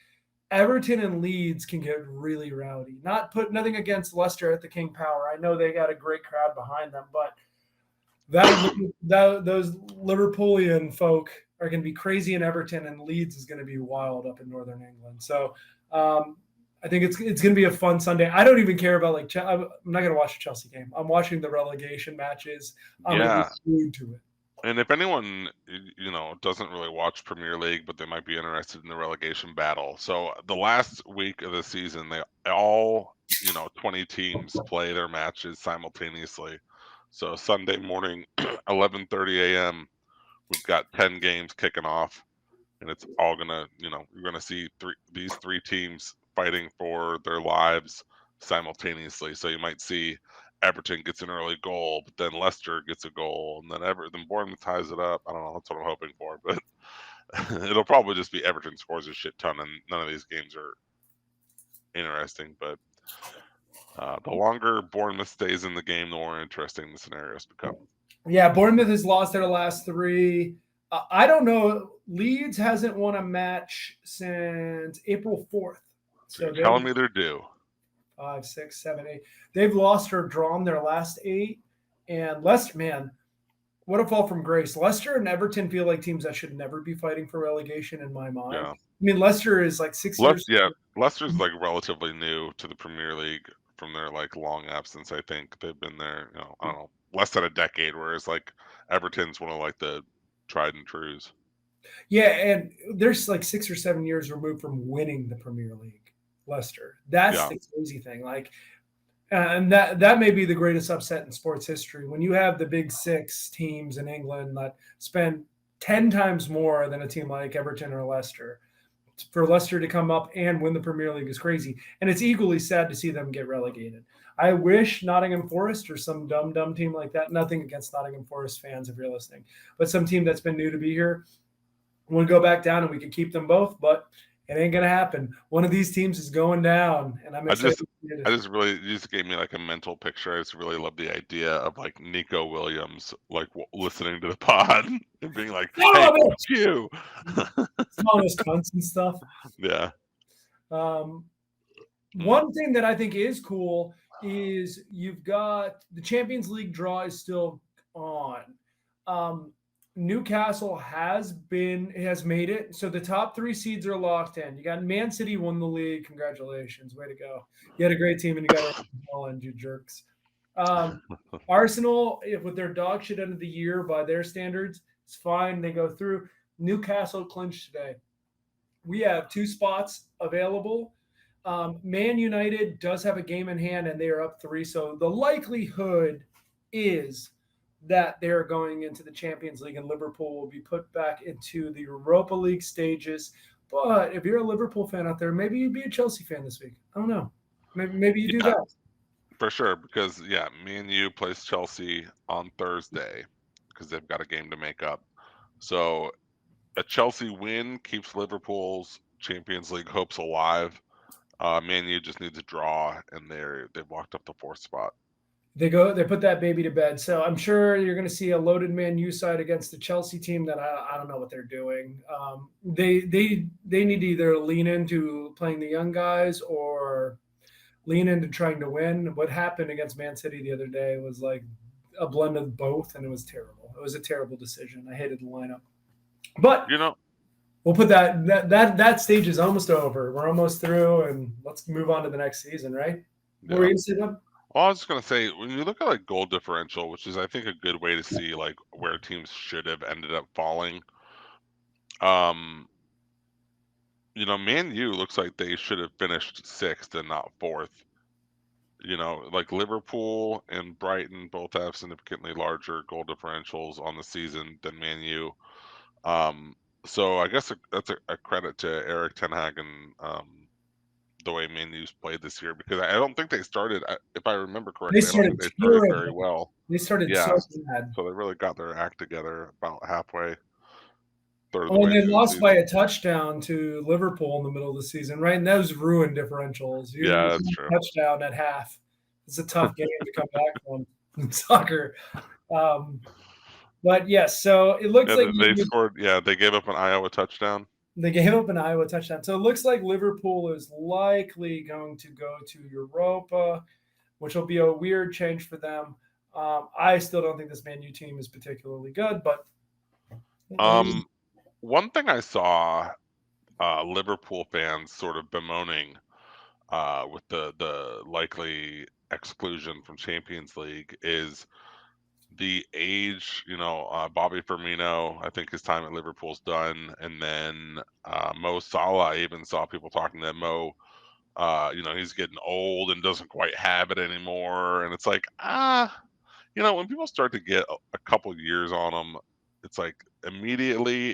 A: Everton and Leeds can get really rowdy. Nothing against Leicester at the King Power. I know they got a great crowd behind them, but those Liverpoolian folk are going to be crazy in Everton, and Leeds is going to be wild up in Northern England. So I think it's going to be a fun Sunday. I don't even care about I'm not going to watch a Chelsea game. I'm watching the relegation matches. I'm going to be glued to it.
B: And if anyone, doesn't really watch Premier League, but they might be interested in the relegation battle. So the last week of the season, they all, 20 teams play their matches simultaneously. So Sunday morning, 11:30 a.m., we've got 10 games kicking off, and it's all gonna, you're gonna see these three teams fighting for their lives simultaneously. So you might see Everton gets an early goal, but then Leicester gets a goal, and then Bournemouth ties it up. I don't know. That's what I'm hoping for, but it'll probably just be Everton scores a shit ton, and none of these games are interesting. But the longer Bournemouth stays in the game, the more interesting the scenarios become.
A: Yeah, Bournemouth has lost their last 3. I don't know. Leeds hasn't won a match since April 4th.
B: So you're telling me they're due.
A: 5, 6, 7, 8. They've lost or drawn their last 8. And Leicester, man, what a fall from grace. Leicester and Everton feel like teams that should never be fighting for relegation in my mind.
B: Yeah.
A: I mean, Leicester is like 6 years.
B: Yeah, Leicester's like relatively new to the Premier League from their like long absence. I think they've been there, I don't know, less than a decade, whereas like Everton's one of like the tried and trues.
A: Yeah, and there's like 6 or 7 years removed from winning the Premier League. Leicester. That's the crazy thing. Like, and that may be the greatest upset in sports history. When you have the big 6 teams in England that spend 10 times more than a team like Everton or Leicester, for Leicester to come up and win the Premier League is crazy. And it's equally sad to see them get relegated. I wish Nottingham Forest or some dumb team like that, nothing against Nottingham Forest fans if you're listening, but some team that's been new to be here would go back down and we could keep them both, but it ain't gonna happen. One of these teams is going down, and I'm excited.
B: You just gave me like a mental picture. I just really love the idea of like Nico Williams like listening to the pod and being like, "Hey, fuck you,"
A: all those cunts and stuff.
B: Yeah.
A: One thing that I think is cool is you've got the Champions League draw is still on. Newcastle has made it. So the top 3 seeds are locked in. You got Man City won the league. Congratulations. Way to go. You had a great team and you got Holland, you jerks. Arsenal, with their dog shit end of the year by their standards, it's fine. They go through. Newcastle clinched today. We have 2 spots available. Man United does have a game in hand and they are up 3. So the likelihood is that they're going into the Champions League and Liverpool will be put back into the Europa League stages. But if you're a Liverpool fan out there, maybe you'd be a Chelsea fan this week. I don't know. Maybe you do
B: Yeah,
A: that.
B: for sure. Because Man U plays Chelsea on Thursday because they've got a game to make up. So a Chelsea win keeps Liverpool's Champions League hopes alive. Man U just needs a draw, and they've walked up the 4th spot.
A: They put that baby to bed. So I'm sure you're going to see a loaded Man U side against the Chelsea team that I don't know what they're doing. They need to either lean into playing the young guys or lean into trying to win. What happened against Man City the other day was like a blend of both, and it was terrible. It was a terrible decision. I hated the lineup. But we'll put that stage is almost over. We're almost through, and let's move on to the next season, right?
B: Yeah.
A: What were you going to say, Bob?
B: Well, I was just gonna say, when you look at like goal differential, which is I think a good way to see like where teams should have ended up falling. Man U looks like they should have finished 6th and not 4th. Like Liverpool and Brighton both have significantly larger goal differentials on the season than Man U. So I guess that's a credit to Eric Ten Hag and the way Man U's played this year, because I don't think they started, if I remember correctly, I don't think they started very well.
A: They started so bad.
B: So they really got their act together about halfway.
A: Well, they lost by a touchdown to Liverpool in the middle of the season, right? And those ruined differentials.
B: Yeah, that's true.
A: Touchdown at half. It's a tough game to come back from in soccer. But yes, so it looks like
B: they scored. Yeah, they gave up an Iowa touchdown.
A: They gave up an Iowa touchdown. So it looks like Liverpool is likely going to go to Europa, which will be a weird change for them. I still don't think this Man U team is particularly good, but
B: one thing I saw Liverpool fans sort of bemoaning with the likely exclusion from Champions League is the age. Bobby Firmino, I think his time at Liverpool's done, and then Mo Salah. I even saw people talking that Mo, he's getting old and doesn't quite have it anymore. And it's like, when people start to get a couple years on them, it's like immediately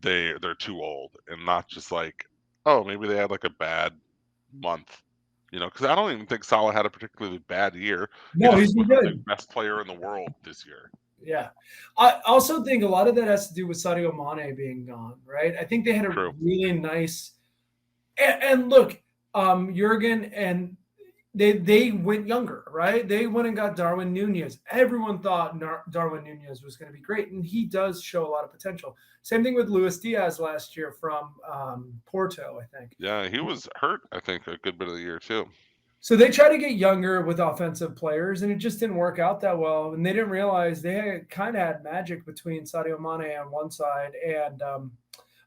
B: they're too old, and not just like, oh, maybe they had like a bad month. Because I don't even think Salah had a particularly bad year.
A: No, he's been good.
B: The best player in the world this year.
A: Yeah. I also think a lot of that has to do with Sadio Mane being gone, right? I think they had a really nice – and look, Jurgen and they went younger, right? They went and got Darwin Nunez. Everyone thought Darwin Nunez was going to be great, and he does show a lot of potential. Same thing with Luis Diaz last year from Porto, I think.
B: Yeah, he was hurt, I think, a good bit of the year too.
A: So they tried to get younger with offensive players, and it just didn't work out that well. And they didn't realize they kind of had magic between Sadio Mane on one side and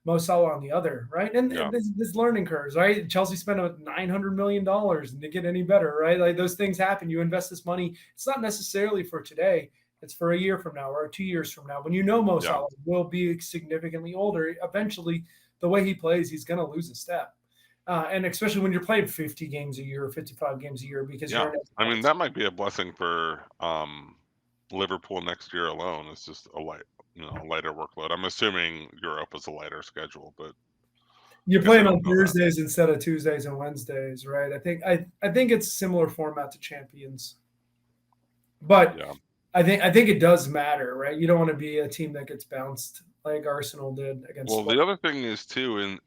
A: Mo Salah on the other, right? And this learning curves, right? Chelsea spent $900 million and to get any better, right? Like those things happen. You invest this money. It's not necessarily for today. It's for a year from now or 2 years from now. When Mo Salah will be significantly older, eventually the way he plays, he's going to lose a step. And especially when you're playing 50 games a year or 55 games a year, because
B: that might be a blessing for Liverpool next year alone. It's just a lighter workload. I'm assuming Europa's a lighter schedule, but
A: you're playing on Thursdays instead of Tuesdays and Wednesdays, right? I think it's similar format to Champions, but I think it does matter, right? You don't want to be a team that gets bounced like Arsenal did against.
B: Well, the other thing is too, and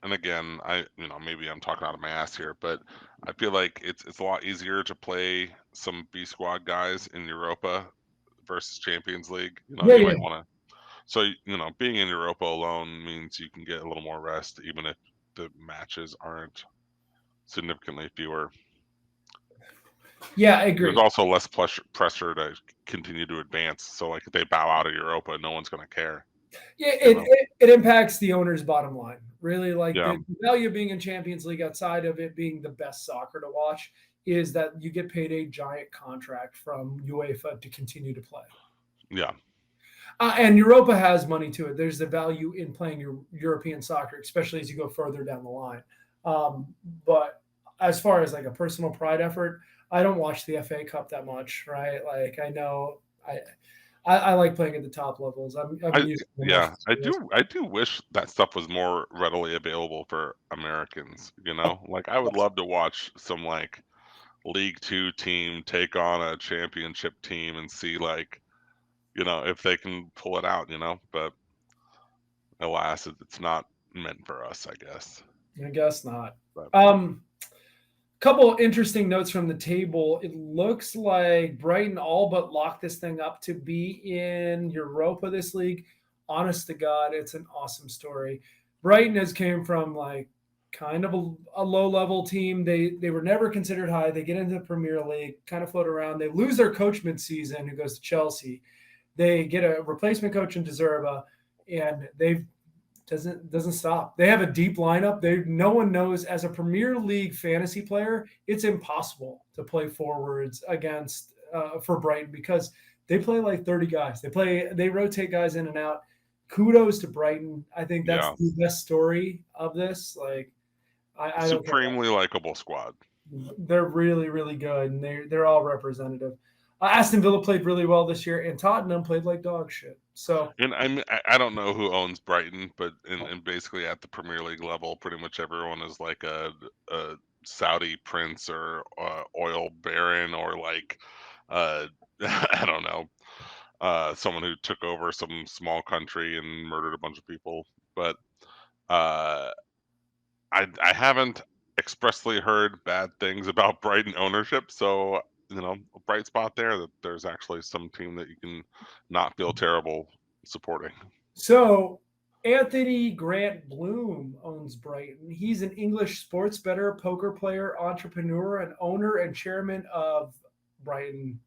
B: again, maybe I'm talking out of my ass here, but I feel like it's a lot easier to play some B squad guys in Europa versus Champions League. You might want to. So being in Europa alone means you can get a little more rest, even if the matches aren't significantly fewer.
A: Yeah, I agree.
B: There's also less pressure to continue to advance. So, like, if they bow out of Europa, no one's going to care.
A: Yeah, it impacts the owner's bottom line. Really, like the value of being in Champions League outside of it being the best soccer to watch is that you get paid a giant contract from UEFA to continue to play.
B: Yeah.
A: And Europa has money to it. There's the value in playing your European soccer, especially as you go further down the line. But as far as like a personal pride effort, I don't watch the FA Cup that much, right? Like I know I like playing at the top levels. I'm
B: I
A: used to enough.
B: yeah, I do wish that stuff was more readily available for Americans, you know? Like, I would love to watch some, like, League Two team take on a championship team and see, like, if they can pull it out, but alas, it's not meant for us, I guess.
A: I guess not.
B: But
A: Couple interesting notes from the table. It looks like Brighton all but locked this thing up to be in Europa this league. Honest to God, it's an awesome story. Brighton has came from like kind of a low level team. They were never considered high. They get into the Premier League, kind of float around. They lose their coach mid-season, who goes to Chelsea. They get a replacement coach in Deserba, and they've doesn't stop. They have a deep lineup. No one knows as a Premier League fantasy player, it's impossible to play forwards against for Brighton because they play like 30 guys. They rotate guys in and out. Kudos to Brighton. I think that's
B: yeah,
A: the best story of this. Like I don't care.
B: supremely likable squad.
A: They're really, really good, and they're all representative. Aston Villa played really well this year, and Tottenham played like dog shit. So
B: And I don't know who owns Brighton, but in basically at the Premier League level, pretty much everyone is like a Saudi prince or oil baron or like I don't know, someone who took over some small country and murdered a bunch of people. But uh, I haven't expressly heard bad things about Brighton ownership, so a bright spot there that there's actually some team that you can not feel terrible supporting.
A: So Anthony Grant Bloom owns Brighton. He's an English sports bettor, poker player, entrepreneur, and owner and chairman of Brighton.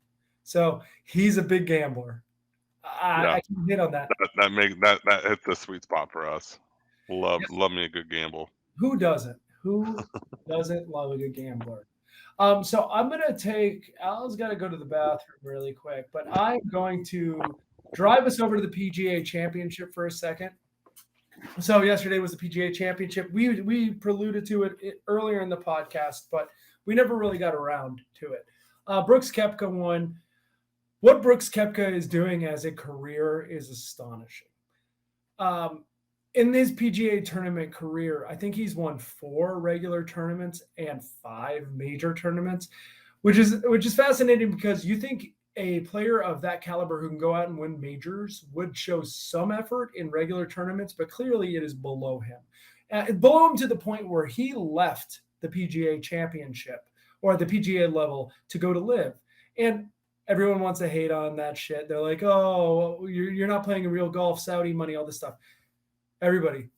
A: So he's a big gambler.
B: Yeah,
A: I can hit on that.
B: that hits the sweet spot for us. Love me a good gamble.
A: Who doesn't? Who doesn't love a good gambler? So I'm gonna take Al's got to go to the bathroom really quick, but I'm going to drive us over to the PGA Championship for a second. So yesterday was the PGA Championship. We preluded to it earlier in the podcast, but we never really got around to it. Brooks Koepka won. What Brooks Koepka is doing as a career is astonishing. In his PGA tournament career, I think he's won 4 regular tournaments and 5 major tournaments, which is fascinating because you think a player of that caliber who can go out and win majors would show some effort in regular tournaments, but clearly it is below him. Below him to the point where he left the PGA Championship or the PGA level to go to live. And everyone wants to hate on that shit. They're like, oh, you're not playing in real golf, Saudi money, all this stuff. Everybody,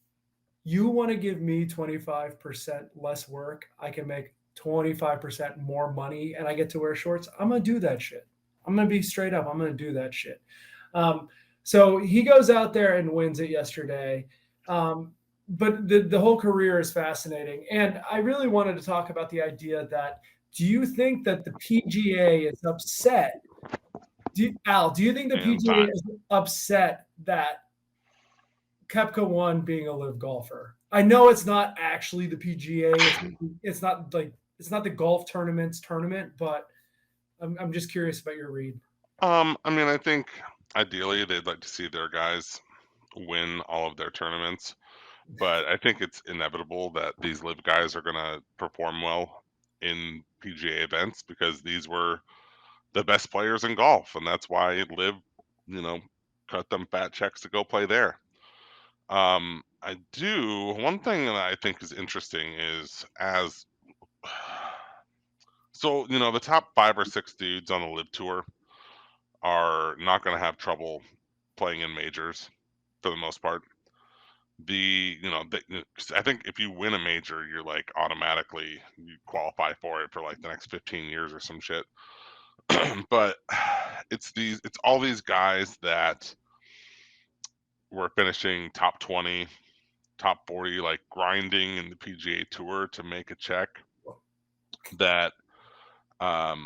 A: you want to give me 25% less work, I can make 25% more money, and I get to wear shorts. I'm going to do that shit. I'm going to be straight up. I'm going to do that shit. So he goes out there and wins it yesterday. But the whole career is fascinating. And I really wanted to talk about the idea that do you think that the PGA is upset? Al, do you think the PGA is upset that Koepka won being a live golfer? I know it's not actually the PGA. It's not the golf tournament's tournament, but I'm just curious about your read.
B: I mean, I think ideally they'd like to see their guys win all of their tournaments, but I think it's inevitable that these live guys are going to perform well in PGA events because these were the best players in golf, and that's why live, cut them fat checks to go play there. One thing that I think is interesting is so, the top 5 or 6 dudes on the live tour are not going to have trouble playing in majors for the most part. I think if you win a major, you're like automatically you qualify for it for like the next 15 years or some shit. But it's all these guys that were finishing top 20, top 40, like grinding in the PGA Tour to make a check that are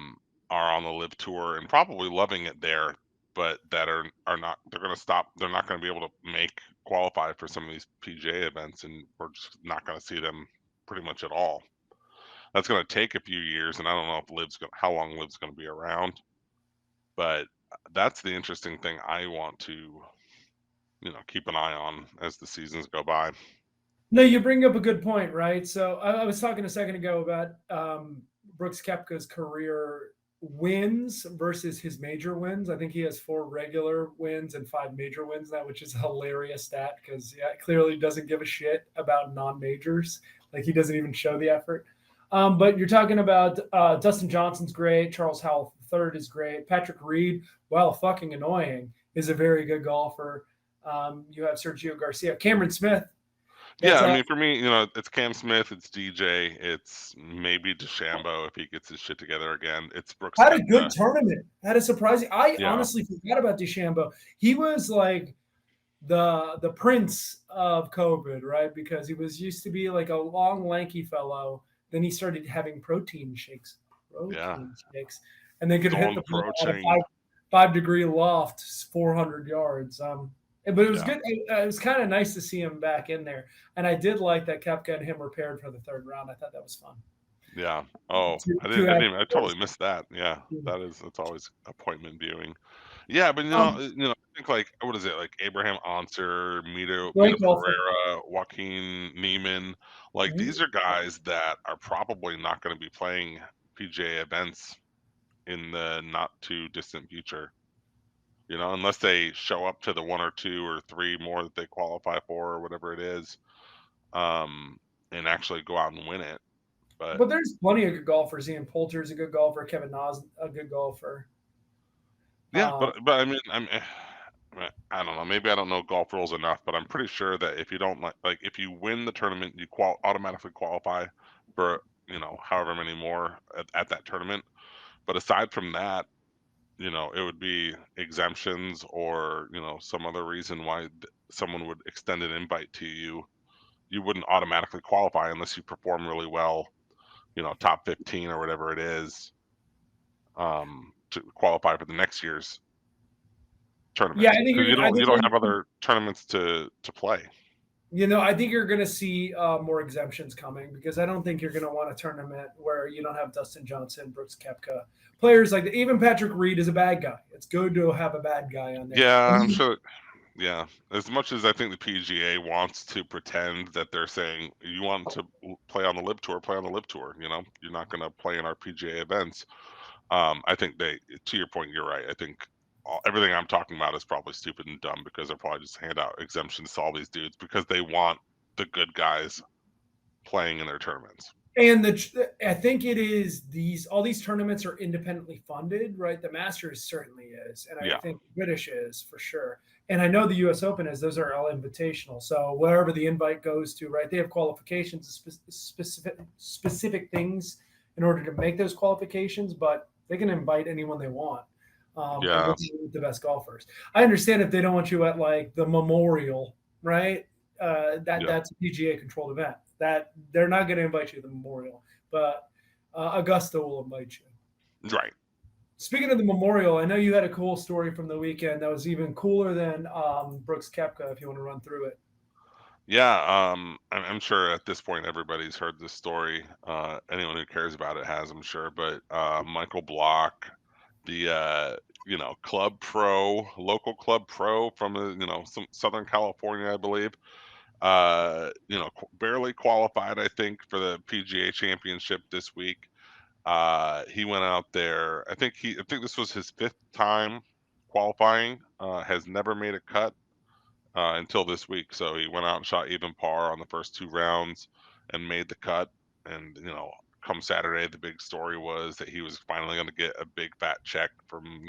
B: on the live tour and probably loving it there, but that are not. They're going to stop. They're not going to be able to qualify for some of these PGA events, and we're just not going to see them pretty much at all. That's going to take a few years, and I don't know if how long Liv's going to be around. But that's the interesting thing I want to, keep an eye on as the seasons go by.
A: No, you bring up a good point, right? So I was talking a second ago about Brooks Koepka's career wins versus his major wins. I think he has 4 regular wins and 5 major wins now, which is a hilarious stat because clearly doesn't give a shit about non-majors. Like he doesn't even show the effort. But you're talking about Dustin Johnson's great. Charles Howell III is great. Patrick Reed, while fucking annoying, is a very good golfer. You have Sergio Garcia, Cameron Smith.
B: Yeah, I mean, for me, it's Cam Smith, it's DJ, it's maybe DeChambeau if he gets his shit together again. It's Brooks
A: Had a
B: Koepka.
A: good tournament. Had a surprising. I honestly forgot about DeChambeau. He was like the prince of COVID, right? Because he was used to be like a long, lanky fellow. Then he started having protein shakes, and they could hit the ball at a 5-degree loft, 400 yards. But it was good. It was kind of nice to see him back in there. And I did like that Koepka and him were paired for the 3rd round. I thought that was fun.
B: Yeah. Oh, I totally missed that. Yeah, that's always appointment viewing. Yeah, but I think like what is it like Abraham Ancer, Mito Pereira, Joaquin Neiman, like these are guys that are probably not going to be playing PGA events in the not too distant future. Unless they show up to the 1 or 2 or 3 more that they qualify for or whatever it is, and actually go out and win it.
A: But there's plenty of good golfers. Ian Poulter's a good golfer. Kevin Na's a good golfer.
B: Yeah, but I mean, I don't know. Maybe I don't know golf rules enough, but I'm pretty sure that if you don't like if you win the tournament, you automatically qualify for however many more at that tournament. But aside from that, it would be exemptions or some other reason why someone would extend an invite to you. You wouldn't automatically qualify unless you perform really well, top 15 or whatever it is, to qualify for the next year's tournament.
A: Yeah, I think
B: you don't have other tournaments to play.
A: I think you're going to see more exemptions coming because I don't think you're going to want a tournament where you don't have Dustin Johnson, Brooks Koepka, players like that. Even Patrick Reed is a bad guy. It's good to have a bad guy on there.
B: Yeah, I'm sure. Yeah, as much as I think the PGA wants to pretend that they're saying you want to play on the Lib Tour, play on the Lib Tour. You're not going to play in our PGA events. I think to your point, you're right. I think everything I'm talking about is probably stupid and dumb because they'll probably just hand out exemptions to all these dudes because they want the good guys playing in their tournaments.
A: And I think it is all these tournaments are independently funded, right? The Masters certainly is, and I think the British is for sure. And I know the U.S. Open is; those are all invitational. So wherever the invite goes to, right? They have qualifications, specific things in order to make those qualifications, but they can invite anyone they want. The best golfers. I understand if they don't want you at like the Memorial, right? That's a PGA controlled event. That they're not going to invite you to the Memorial, but Augusta will invite you.
B: Right.
A: Speaking of the Memorial, I know you had a cool story from the weekend that was even cooler than Brooks Koepka. If you want to run through it.
B: Yeah, I'm sure at this point everybody's heard this story. Anyone who cares about it has, I'm sure. But Michael Block, the local club pro from some Southern California, I believe. Barely qualified, I think, for the PGA Championship this week. He went out there. I think this was his 5th time qualifying. Has never made a cut until this week. So he went out and shot even par on the first 2 rounds and made the cut. And come Saturday, the big story was that he was finally going to get a big fat check from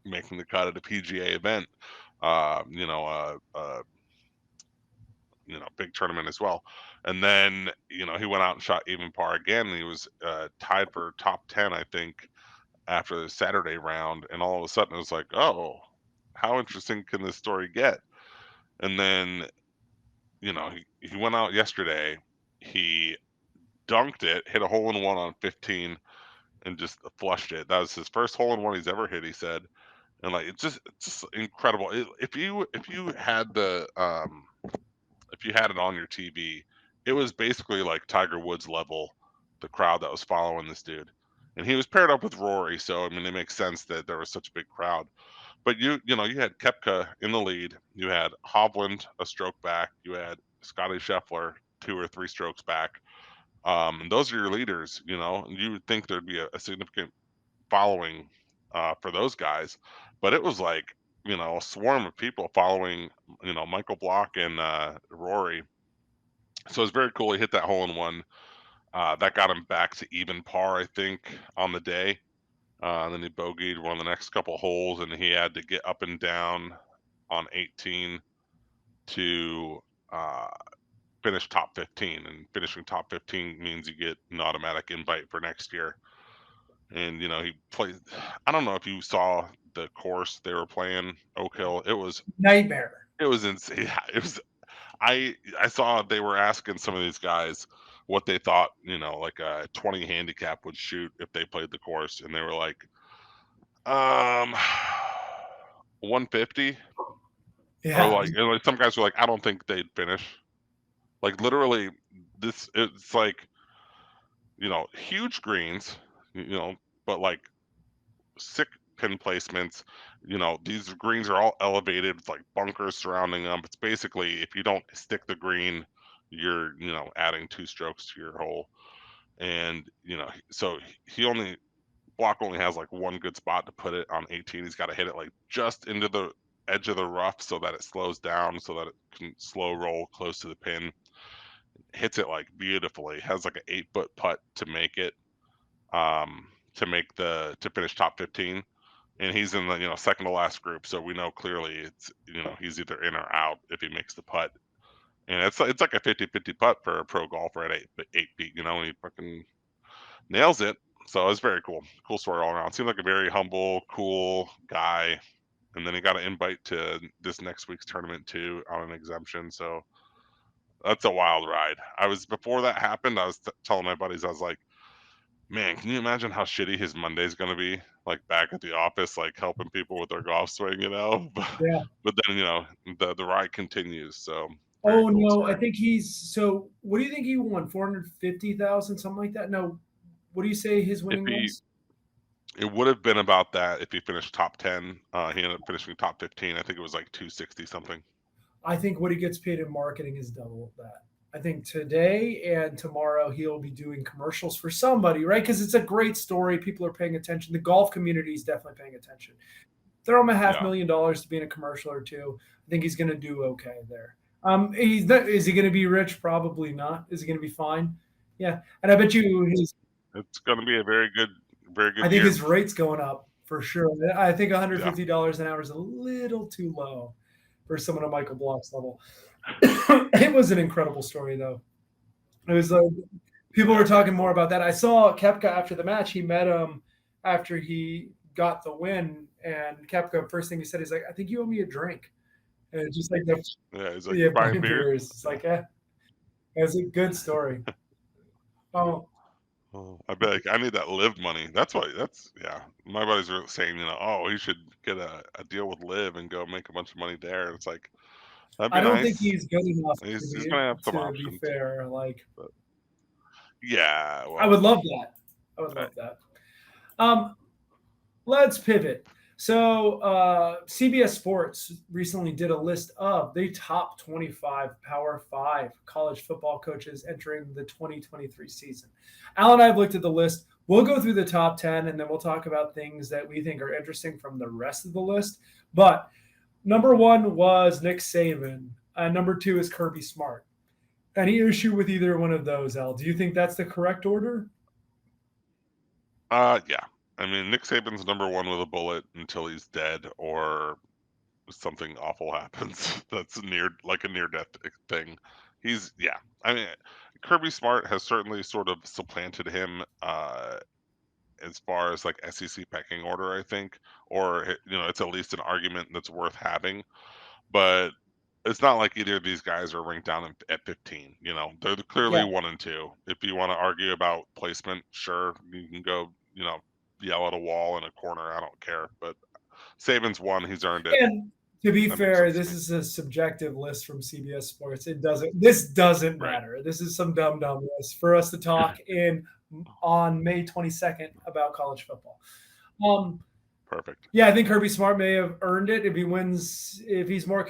B: making the cut at a PGA event. Big tournament as well. And then, he went out and shot even par again. And he was tied for top 10, I think, after the Saturday round. And all of a sudden it was like, oh, how interesting can this story get? And then, he went out yesterday. He dunked it, hit a hole-in-one on 15 and just flushed it. That was his first hole-in-one he's ever hit, he said. And like, it's just incredible. If you had if you had it on your TV, it was basically like Tiger Woods level the crowd that was following this dude. And he was paired up with Rory, so I mean it makes sense that there was such a big crowd. But you had Koepka in the lead, you had Hovland a stroke back, you had Scotty Scheffler 2 or 3 strokes back. And those are your leaders, and you would think there'd be a significant following for those guys, but it was like a swarm of people following Michael Block and Rory. So it's very cool. He hit that hole in one. That got him back to even par, I think, on the day. And then he bogeyed one of the next couple holes, and he had to get up and down on 18 to finish top 15. And finishing top 15 means you get an automatic invite for next year. And he played. I don't know if you saw the course they were playing, Oak Hill. It was
A: Nightmare.
B: It was insane. Yeah, it was. I saw they were asking some of these guys what they thought, like a 20 handicap would shoot if they played the course, and they were like, 150.
A: Yeah.
B: Or like some guys were like, I don't think they'd finish. Like literally, it's like, huge greens, but like sick pin placements. These greens are all elevated with like bunkers surrounding them. It's basically if you don't stick the green, you're adding 2 strokes to your hole. And so Block only has like one good spot to put it on 18. He's got to hit it like just into the edge of the rough so that it slows down, so that it can slow roll close to the pin. Hits it like beautifully. Has like an 8-foot putt to make it, to finish top 15. And he's in the second to last group, so we know clearly it's he's either in or out if he makes the putt. And it's like a 50-50 putt for a pro golfer at 8 feet, and he fucking nails it. So it's very cool story all around. Seemed like a very humble, cool guy. And then he got an invite to this next week's tournament too on an exemption. So that's a wild ride. Before that happened, I was telling my buddies, I was like, man, can you imagine how shitty his Monday's going to be? Like back at the office, like helping people with their golf swing,
A: Yeah.
B: But then, the ride continues. So
A: Oh
B: cool
A: no,
B: story.
A: I think what do you think he won? 450,000, something like that? No. What do you say his winning was?
B: It would have been about that if he finished top 10. He ended up finishing top 15. I think it was like 260 something.
A: I think what he gets paid in marketing is double that. I think today and tomorrow he'll be doing commercials for somebody, right? Because it's a great story. People are paying attention. The golf community is definitely paying attention. Throw him a $500,000 to be in a commercial or two. I think he's going to do okay there. He's not, is he going to be rich? Probably not. Is he going to be fine? Yeah. And I bet you
B: it's going to be a very good
A: I think
B: year.
A: his rate's going up for sure. I think $150 an hour is a little too low for someone at Michael Block's level. It was an incredible story, though. It was like people were talking more about that. I saw Koepka after the match. He met him after he got the win, and Koepka, first thing he said, he's like, "I think you owe me a drink." And it's just like,
B: he's like, buying beers.
A: It's like, it's a good story. Oh.
B: I bet I need that live money. That's my buddies were saying, he should get a deal with live and go make a bunch of money there. And it's like, that'd be
A: I don't
B: nice.
A: think he's good enough
B: He's gonna have some
A: to
B: options.
A: be fair. Like,
B: yeah,
A: I would love that. Let's pivot. So CBS Sports recently did a list of the top 25 Power 5 college football coaches entering the 2023 season. Al and I have looked at the list. We'll go through the top 10, and then we'll talk about things that we think are interesting from the rest of the list. But number 1 was Nick Saban. Number 2 is Kirby Smart. Any issue with either one of those, Al? Do you think that's the correct order?
B: Yeah. I mean, Nick Saban's number 1 with a bullet until he's dead or something awful happens. That's a near-death thing. I mean, Kirby Smart has certainly sort of supplanted him as far as like SEC pecking order, I think, or it's at least an argument that's worth having. But it's not like either of these guys are ranked down at 15. They're clearly 1 and 2. If you want to argue about placement, sure, you can go, yell at a wall in a corner. I don't care. But Saban's 1. He's earned it.
A: And to be fair, this is a subjective list from CBS Sports. This doesn't matter. This is some dumb list for us to talk in on May 22nd about college football.
B: Perfect.
A: Yeah, I think Kirby Smart may have earned it if he's more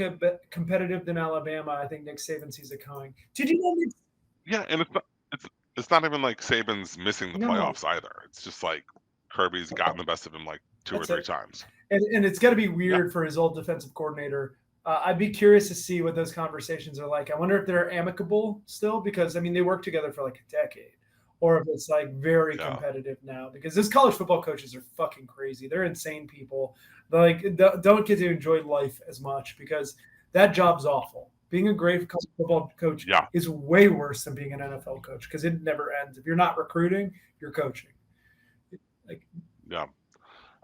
A: competitive than Alabama. I think Nick Saban sees it coming. Did you know?
B: Yeah, and it's not even like Saban's missing the
A: No.
B: playoffs either. It's just like Kirby's gotten the best of him like two or three times.
A: And it's got to be weird for his old defensive coordinator. I'd be curious to see what those conversations are like. I wonder if they're amicable still, because I mean they worked together for like a decade, or if it's like very competitive now. Because those college football coaches are fucking crazy. They're insane people. They don't get to enjoy life as much because that job's awful. Being a great college football coach is way worse than being an NFL coach because it never ends. If you're not recruiting, you're coaching.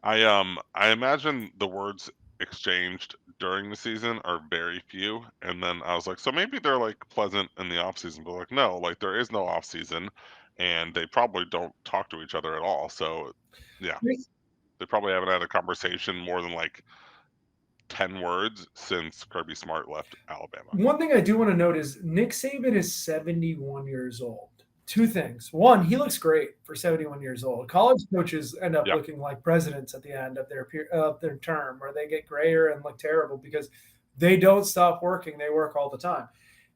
B: I imagine the words exchanged during the season are very few, and then I was like, so maybe they're like pleasant in the off season, but like no, like there is no off season, and they probably don't talk to each other at all. So yeah, they probably haven't had a conversation more than like 10 words since Kirby Smart left Alabama.
A: One thing I do want to note is Nick Saban is 71 years old. Two things. One, he looks great for 71 years old. College coaches end up looking like presidents at the end of their term, or they get grayer and look terrible because they don't stop working. They work all the time.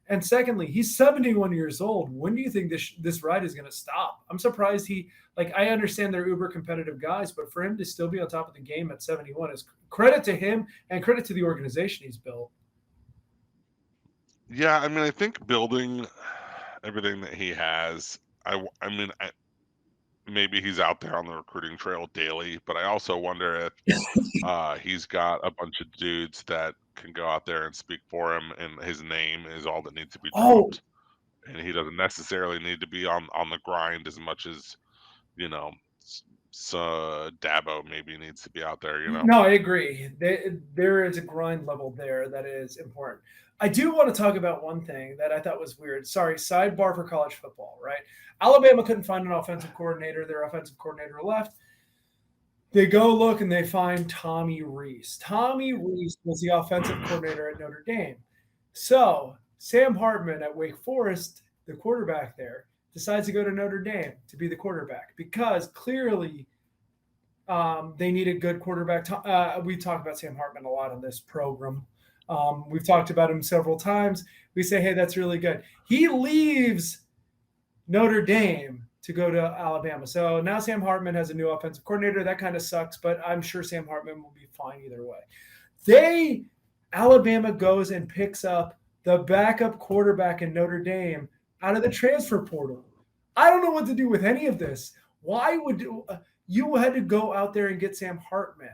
A: And secondly, he's 71 years old. When do you think this ride is going to stop? I'm surprised I understand they're uber competitive guys, but for him to still be on top of the game at 71 is credit to him and credit to the organization he's built.
B: Yeah, I mean, I think building everything that he has, maybe he's out there on the recruiting trail daily, but I also wonder if he's got a bunch of dudes that can go out there and speak for him, and his name is all that needs to be dropped. And he doesn't necessarily need to be on the grind as much as, Dabo maybe needs to be out there,
A: No, I agree. There is a grind level there that is important. I do want to talk about one thing that I thought was weird. Sorry, sidebar for college football, right? Alabama couldn't find an offensive coordinator. Their offensive coordinator left. They go look and they find Tommy Rees. Tommy Rees was the offensive coordinator at Notre Dame. So Sam Hartman at Wake Forest, the quarterback there, decides to go to Notre Dame to be the quarterback because clearly they need a good quarterback. We talk about Sam Hartman a lot on this program. We've talked about him several times. We say, hey, that's really good. He leaves Notre Dame to go to Alabama. So now Sam Hartman has a new offensive coordinator. That kind of sucks, but I'm sure Sam Hartman will be fine either way. Alabama goes and picks up the backup quarterback in Notre Dame out of the transfer portal. I don't know what to do with any of this. Why would you had to go out there and get Sam Hartman?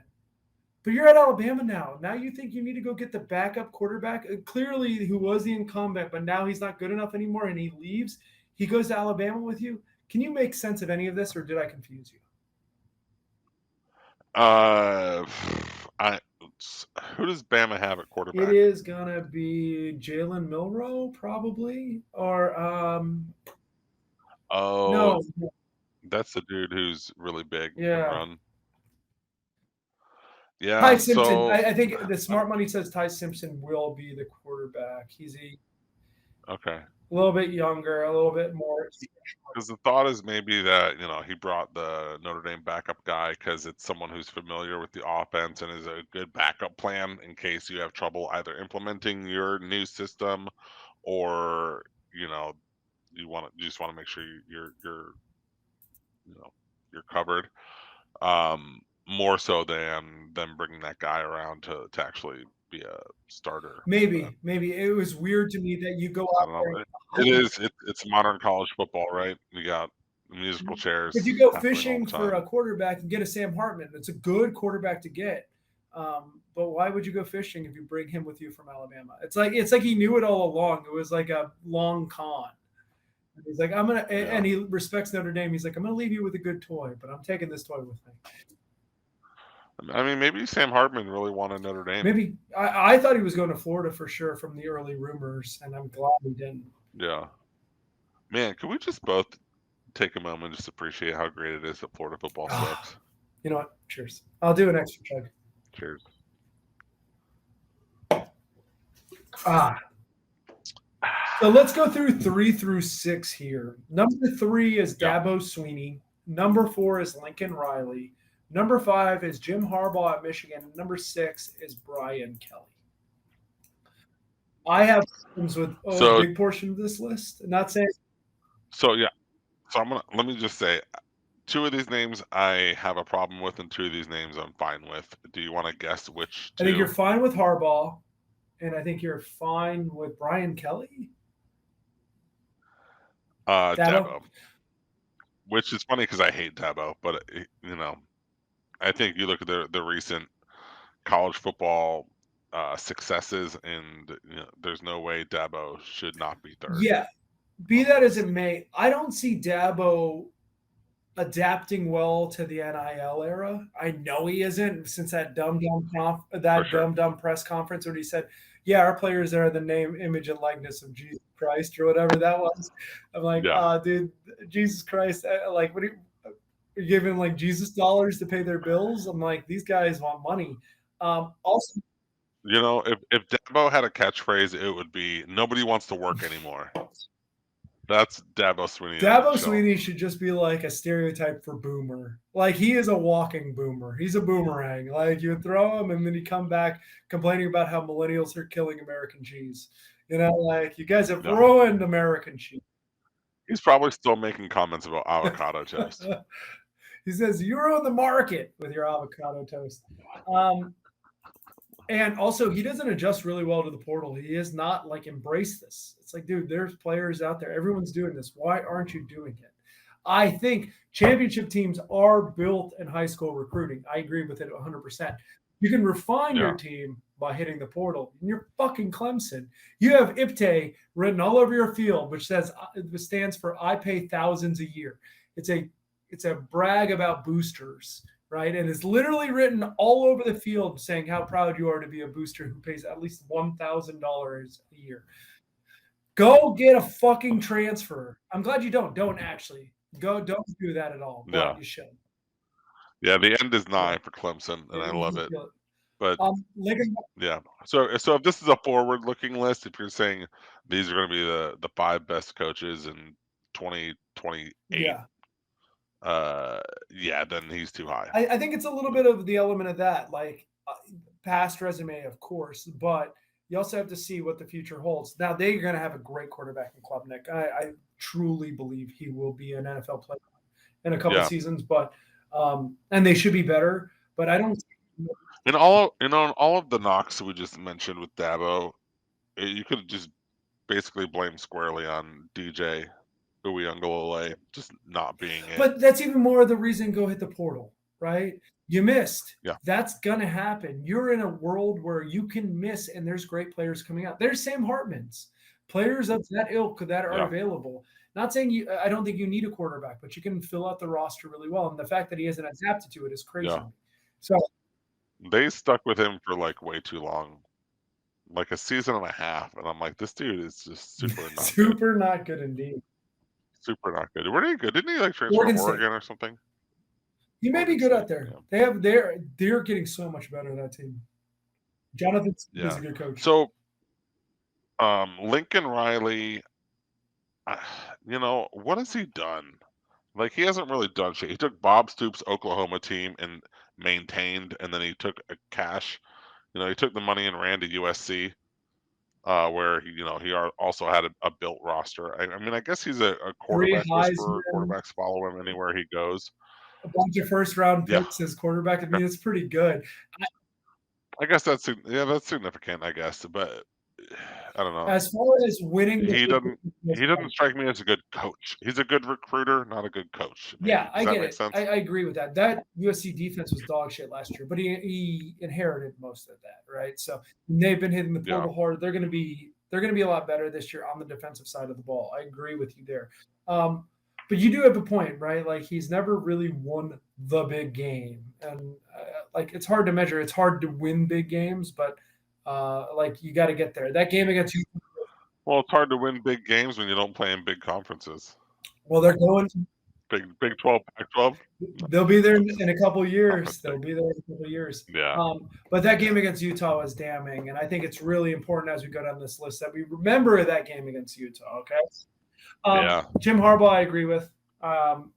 A: But you're at Alabama now. Now you think you need to go get the backup quarterback, clearly who was the incumbent, but now he's not good enough anymore and he leaves. He goes to Alabama with you. Can you make sense of any of this, or did I confuse you?
B: Who does Bama have at quarterback?
A: It is gonna be Jalen Milroe, probably, or no,
B: that's the dude who's really big and
A: yeah.
B: run. Yeah,
A: Ty Simpson. I think the smart money says Ty Simpson will be the quarterback. He's a little bit younger, a little bit more.
B: Because the thought is maybe that he brought the Notre Dame backup guy because it's someone who's familiar with the offense and is a good backup plan in case you have trouble either implementing your new system or you just want to make sure you're covered. More so than them bringing that guy around to actually be a starter.
A: Maybe it was weird to me that you go out there.
B: It's modern college football, right? You got musical chairs.
A: But you go fishing for a quarterback and get a Sam Hartman. It's a good quarterback to get. But why would you go fishing if you bring him with you from Alabama? It's like he knew it all along. It was like a long con. He's like, and he respects Notre Dame. He's like, I'm gonna leave you with a good toy, but I'm taking this toy with me.
B: I mean, maybe Sam Hartman really wanted Notre Dame.
A: Maybe I thought he was going to Florida for sure from the early rumors, and I'm glad he didn't.
B: Yeah, man, can we just both take a moment and just appreciate how great it is that Florida football sucks?
A: You know what? Cheers. I'll do an extra chug.
B: Cheers.
A: So let's go through 3 through 6 here. Number 3 is
B: Yeah.
A: Dabo Sweeney. Number 4 is Lincoln Riley. Number 5 is Jim Harbaugh at Michigan. Number 6 is Brian Kelly. I have problems with a
B: So
A: big portion of this list. Not saying
B: yeah. So let me just say, 2 of these names I have a problem with, and 2 of these names I'm fine with. Do you want to guess which
A: I think
B: 2?
A: you're fine with Harbaugh, and I think you're fine with Brian Kelly.
B: Dabo. Which is funny because I hate Dabo, but I think you look at the recent college football successes, and there's no way Dabo should not be third.
A: Yeah, be that as it may, I don't see Dabo adapting well to the NIL era. I know he isn't since that dumb press conference when he said, "Yeah, our players are the name, image, and likeness of Jesus Christ," or whatever that was. I'm like,
B: Yeah.
A: dude, Jesus Christ! Like, what are you giving like Jesus dollars to pay their bills? I'm like, these guys want money. Also,
B: If Dabo had a catchphrase, it would be "Nobody wants to work anymore." That's Dabo Sweeney.
A: Dabo Sweeney should just be like a stereotype for boomer. Like, he is a walking boomer. He's a boomerang. Like, you would throw him and then he'd come back complaining about how millennials are killing American cheese. Like, you guys have ruined American cheese.
B: He's probably still making comments about avocado toast.
A: He says, "You ruined the market with your avocado toast." And also, he doesn't adjust really well to the portal. He has not like embraced this. It's like, dude, there's players out there. Everyone's doing this. Why aren't you doing it? I think championship teams are built in high school recruiting. I agree with it 100%. You can refine your team by hitting the portal. And you're fucking Clemson. You have IPTE written all over your field, which stands for "I pay thousands a year." It's a brag about boosters. Right. And it's literally written all over the field saying how proud you are to be a booster who pays at least $1,000 a year. Go get a fucking transfer. I'm glad you don't actually. Don't do that at all. But you should.
B: Yeah, the end is nigh for Clemson, and I love it. But yeah. So if this is a forward-looking list, if you're saying these are going to be the 5 best coaches in 2028, then he's too high.
A: I think it's a little bit of the element of that, like past resume, of course, but you also have to see what the future holds. Now, they're going to have a great quarterback in Klubnik. I truly believe he will be an NFL player in a couple seasons, but and they should be better. But I don't.
B: In all of the knocks we just mentioned with Dabo, you could just basically blame squarely on DJ Uyunglele just not being it.
A: But that's even more of the reason go hit the portal, right? You missed.
B: Yeah.
A: That's going to happen. You're in a world where you can miss, and there's great players coming out. There's Sam Hartman's. Players of that ilk that are available. Not saying I don't think you need a quarterback, but you can fill out the roster really well. And the fact that he hasn't adapted to it is crazy.
B: Yeah.
A: So
B: they stuck with him for like way too long. Like a season and a half. And I'm like, this dude is just super
A: not good indeed.
B: Super not good. Where did he go? Didn't he like transfer to Oregon or something?
A: He may be good out there. Yeah. They're getting so much better, that team. Jonathan is a good coach.
B: So Lincoln Riley, what has he done? Like, he hasn't really done shit. He took Bob Stoops' Oklahoma team and maintained, and then he took a cash. He took the money and ran to USC. Where he also had a built roster. I mean, I guess he's a quarterback whisperer. Quarterbacks follow him anywhere he goes.
A: A bunch of first-round picks as quarterback. I mean, it's pretty good.
B: I guess that's significant. I guess, but I don't know.
A: As far as winning,
B: he doesn't strike me as a good coach. He's a good recruiter, not a good coach.
A: Maybe. Yeah, I get it. I agree with that. That USC defense was dog shit last year, but he inherited most of that, right? So they've been hitting the portal hard. They're going to be a lot better this year on the defensive side of the ball. I agree with you there. But you do have a point, right? Like, he's never really won the big game, and like, it's hard to measure. It's hard to win big games, but like, you got to get there. That game against you.
B: Well, it's hard to win big games when you don't play in big conferences.
A: Well, they're going.
B: Big 12, Pac-12.
A: They'll be there in a couple years.
B: Conference
A: They'll
B: thing.
A: be there in a couple years.
B: Yeah.
A: But that game against Utah was damning, and I think it's really important as we go down this list that we remember that game against Utah. Okay.
B: Yeah.
A: Jim Harbaugh, I agree with,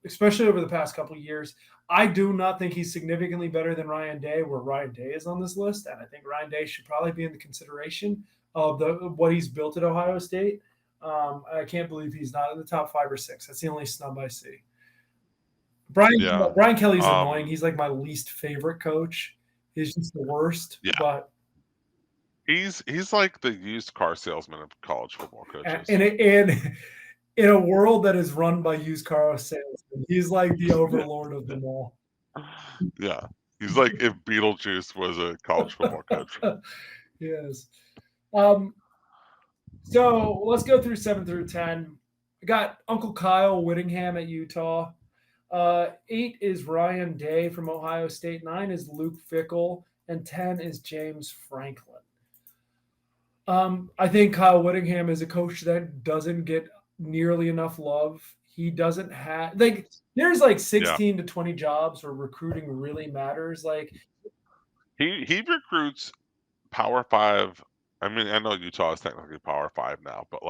A: especially over the past couple of years. I do not think he's significantly better than Ryan Day, where Ryan Day is on this list, and I think Ryan Day should probably be in the consideration of what he's built at Ohio State. I can't believe he's not in the top 5 or 6. That's the only snub I see. Brian Kelly's annoying. He's like my least favorite coach. He's just the worst.
B: Yeah.
A: But
B: he's like the used car salesman of college football coaches.
A: And in a world that is run by used car salesmen, he's like the overlord of them all.
B: Yeah. He's like if Beetlejuice was a college football coach.
A: Yes. So let's go through 7 through 10. I got Uncle Kyle Whittingham at Utah. 8 is Ryan Day from Ohio State. 9 is Luke Fickell. And 10 is James Franklin. I think Kyle Whittingham is a coach that doesn't get nearly enough love. He doesn't have there's 16 to 20 jobs where recruiting really matters.
B: He recruits Power 5. I mean, I know Utah is technically Power 5 now, but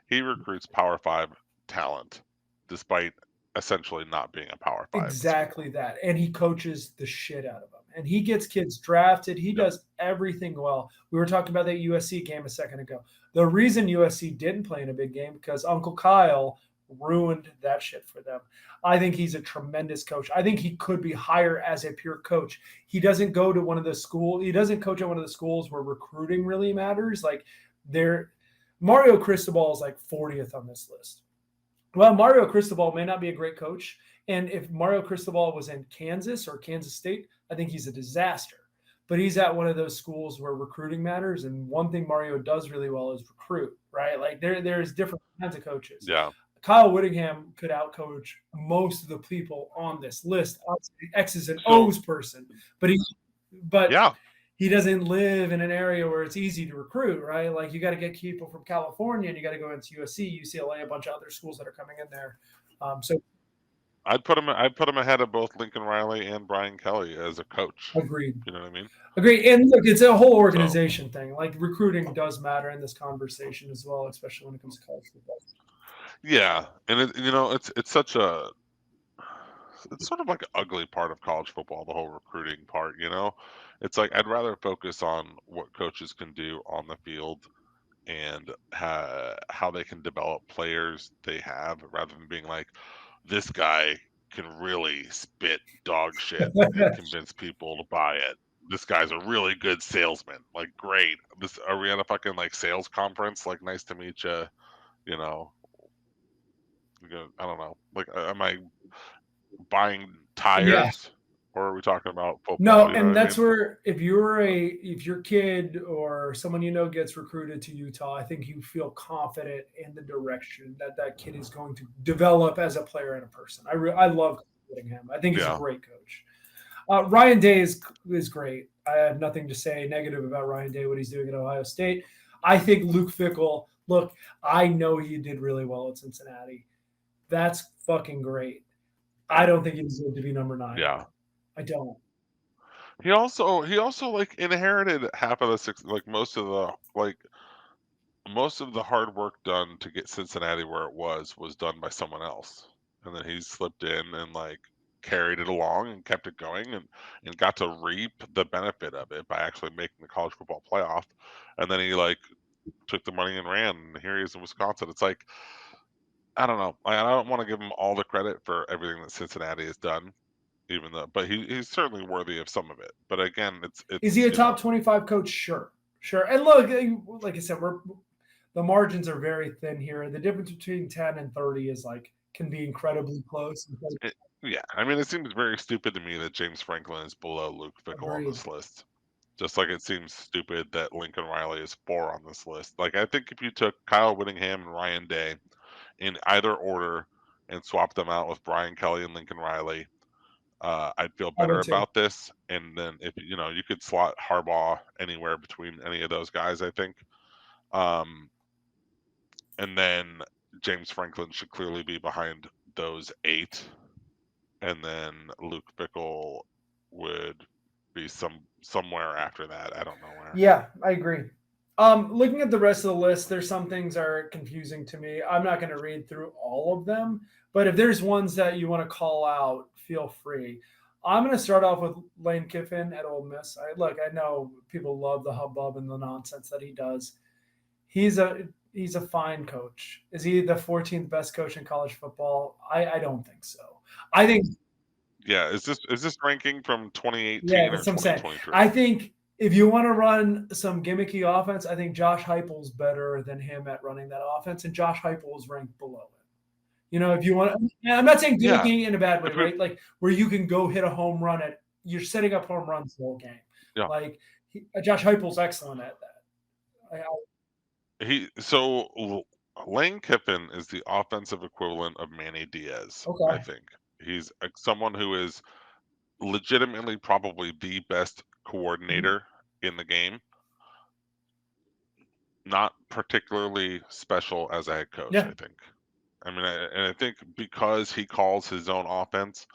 B: he recruits Power 5 talent despite essentially not being a Power 5.
A: Exactly that. And he coaches the shit out of them. And he gets kids drafted. He does everything well. We were talking about that USC game a second ago. The reason USC didn't play in a big game because Uncle Kyle ruined that shit for them. I think he's a tremendous coach. I think he could be higher as a pure coach. He doesn't go to one of the schools. He doesn't coach at one of the schools where recruiting really matters. Mario Cristobal is 40th on this list. Well, Mario Cristobal may not be a great coach. And if Mario Cristobal was in Kansas or Kansas State, I think he's a disaster. But he's at one of those schools where recruiting matters. And one thing Mario does really well is recruit, right? There's different kinds of coaches.
B: Yeah.
A: Kyle Whittingham could outcoach most of the people on this list. Obviously, X's and O's person, but he doesn't live in an area where it's easy to recruit, right? You got to get people from California, and you got to go into USC, UCLA, a bunch of other schools that are coming in there. So
B: I'd put him ahead of both Lincoln Riley and Brian Kelly as a coach.
A: Agreed.
B: You know what I mean?
A: Agreed. And look, it's a whole organization thing. Recruiting does matter in this conversation as well, especially when it comes to college football.
B: Yeah, and it's such a it's sort of like an ugly part of college football, the whole recruiting part. It's I'd rather focus on what coaches can do on the field and how they can develop players they have, rather than being this guy can really spit dog shit and convince people to buy it. This guy's a really good salesman. Great. Are we at a fucking sales conference? Nice to meet you. I don't know. Am I buying tires, or are we talking about football?
A: No, and that's where if your kid or someone gets recruited to Utah, I think you feel confident in the direction that kid is going to develop as a player and a person. I love him. I think he's a great coach. Ryan Day is great. I have nothing to say negative about Ryan Day, what he's doing at Ohio State. I think Luke Fickell. Look, I know he did really well at Cincinnati. That's fucking great. I don't think he deserved to be number 9.
B: Yeah,
A: I don't.
B: He also inherited half of the six, most of the hard work done to get Cincinnati where it was done by someone else, and then he slipped in and carried it along and kept it going and got to reap the benefit of it by actually making the college football playoff. And then he took the money and ran, and here he is in Wisconsin. It's I don't know. I don't want to give him all the credit for everything that Cincinnati has done, but he's certainly worthy of some of it. But again, it's
A: is he a top 25 coach? Sure. And look, like I said, the margins are very thin here. The difference between 10 and 30 is can be incredibly close.
B: I mean, it seems very stupid to me that James Franklin is below Luke Fickell on this list. Just like it seems stupid that Lincoln Riley is 4 on this list. I think if you took Kyle Whittingham and Ryan Day in either order and swap them out with Brian Kelly and Lincoln Riley, I'd feel better about this. And then if you could slot Harbaugh anywhere between any of those guys, I think. And then James Franklin should clearly be behind those 8. and then Luke Fickell would be somewhere after that. I don't know where.
A: Yeah, I agree. Looking at the rest of the list, there's some things are confusing to me. I'm not going to read through all of them, but if there's ones that you want to call out, feel free. I'm going to start off with Lane Kiffin at Ole Miss. I know people love the hubbub and the nonsense that he does. He's a fine coach. Is he the 14th best coach in college football? I don't think so. I think
B: Yeah, is this ranking from
A: yeah,
B: 2018 or
A: that's what I'm saying.
B: 2023?
A: I think if you want to run some gimmicky offense, I think Josh Heupel's better than him at running that offense, and Josh Heupel is ranked below it. If you want, I'm not saying
B: Yeah,
A: gimmicky in a bad way,
B: if it,
A: right? Like where you can go hit a home run you're setting up home runs the whole game.
B: yeah.
A: Like Josh Heupel's excellent at that.
B: Lane Kiffin is the offensive equivalent of Manny Diaz. I
A: Okay.
B: think he's someone who is legitimately probably the best coordinator in the game. Not particularly special as a head coach,
A: Yeah.
B: I think. I mean, I think because he calls his own offense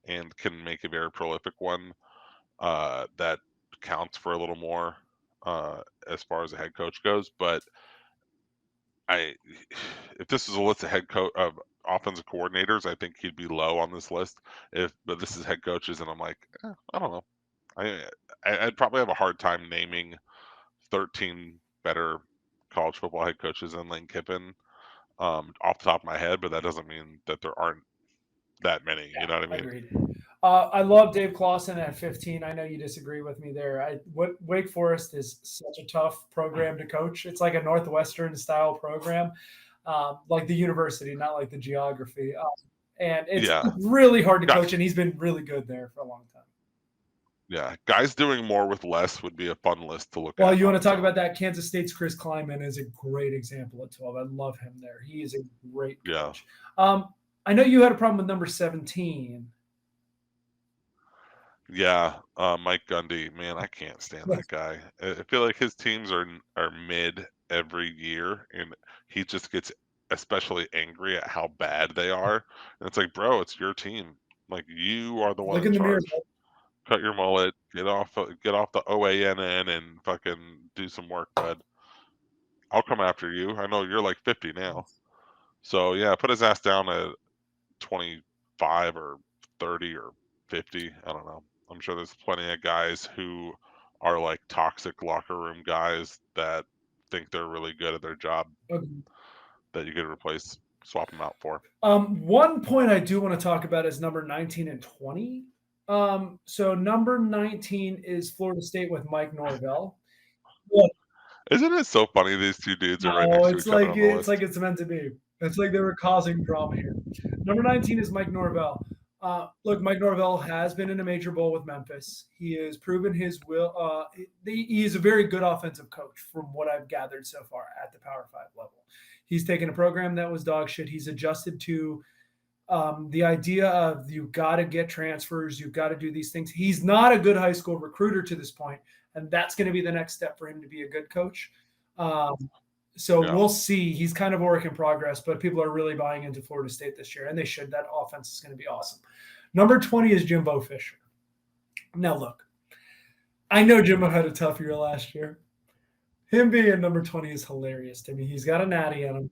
B: and can make a very prolific one, that counts for a little more as far as a head coach goes. But I, if this is a list of head coach of offensive coordinators, I think he'd be low on this list. But this is head coaches, and I'm like, I don't know. I'd probably have a hard time naming 13 better college football head coaches than Lane Kiffin off the top of my head, but that doesn't mean that there aren't that many. You know what I mean?
A: Agreed. I love Dave Clawson at 15. I know you disagree with me there. Wake Forest is such a tough program to coach. It's like a Northwestern style program, like the university, not like the geography. And it's
B: Yeah,
A: really hard to
B: guys.
A: coach, and he's been really good there for a long time.
B: Yeah, guys doing more with less would be a fun list to look
A: Well,
B: at.
A: you want to talk about that? Kansas State's Chris Kleiman is a great example at 12. I love him there. He is a great coach.
B: Yeah.
A: I know you had a problem with number 17.
B: Yeah, Mike Gundy, man, I can't stand that guy. I feel like his teams are mid every year, and he just gets especially angry at how bad they are. And it's like, bro, it's your team. Like you are the one
A: Look
B: in
A: in the mirror.
B: charge. Cut your mullet, get off the OANN, and fucking do some work, bud. I'll come after you. I know you're like 50 now, so yeah, put his ass down at 25 or 30 or 50. I don't know. I'm sure there's plenty of guys who are like toxic locker room guys that think they're really good at their job that you could swap them out for.
A: One point I do want to talk about is number 19 and 20. So number 19 is Florida State with Mike Norvell. Yeah.
B: Isn't it so funny these two dudes are right
A: No,
B: next to
A: it's
B: each other
A: like
B: on the
A: it's
B: list?
A: like it's meant to be. It's like they were causing drama here. Number 19 is Mike Norvell. Look, Mike Norvell has been in a major bowl with Memphis. He has proven his will. He is a very good offensive coach, from what I've gathered so far at the Power 5 level. He's taken a program that was dog shit. He's adjusted to the idea of you've got to get transfers, you've got to do these things. He's not a good high school recruiter to this point, and that's going to be the next step for him to be a good coach. So
B: Yeah.
A: we'll see. He's kind of a work in progress, but people are really buying into Florida State this year, and they should. That offense is going to be awesome. Number 20 is Jimbo Fisher. Now, look, I know Jimbo had a tough year last year. Him being number 20 is hilarious to me. He's got a natty on him.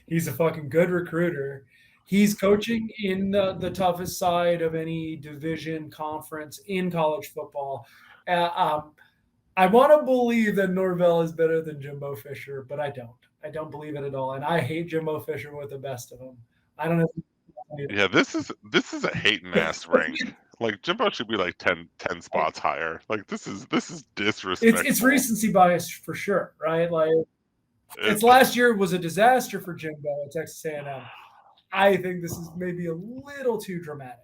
A: He's a fucking good recruiter. He's coaching in the toughest side of any division conference in college football. I want to believe that Norvell is better than Jimbo Fisher, but I don't. I don't believe it at all. And I hate Jimbo Fisher with the best of them. I don't know.
B: Yeah, this is a hating ass rank. Like Jimbo should be like 10 spots higher. Like this is disrespectful.
A: It's recency bias for sure, right? Like it's last year was a disaster for Jimbo at Texas A&M. I think this is maybe a little too dramatic.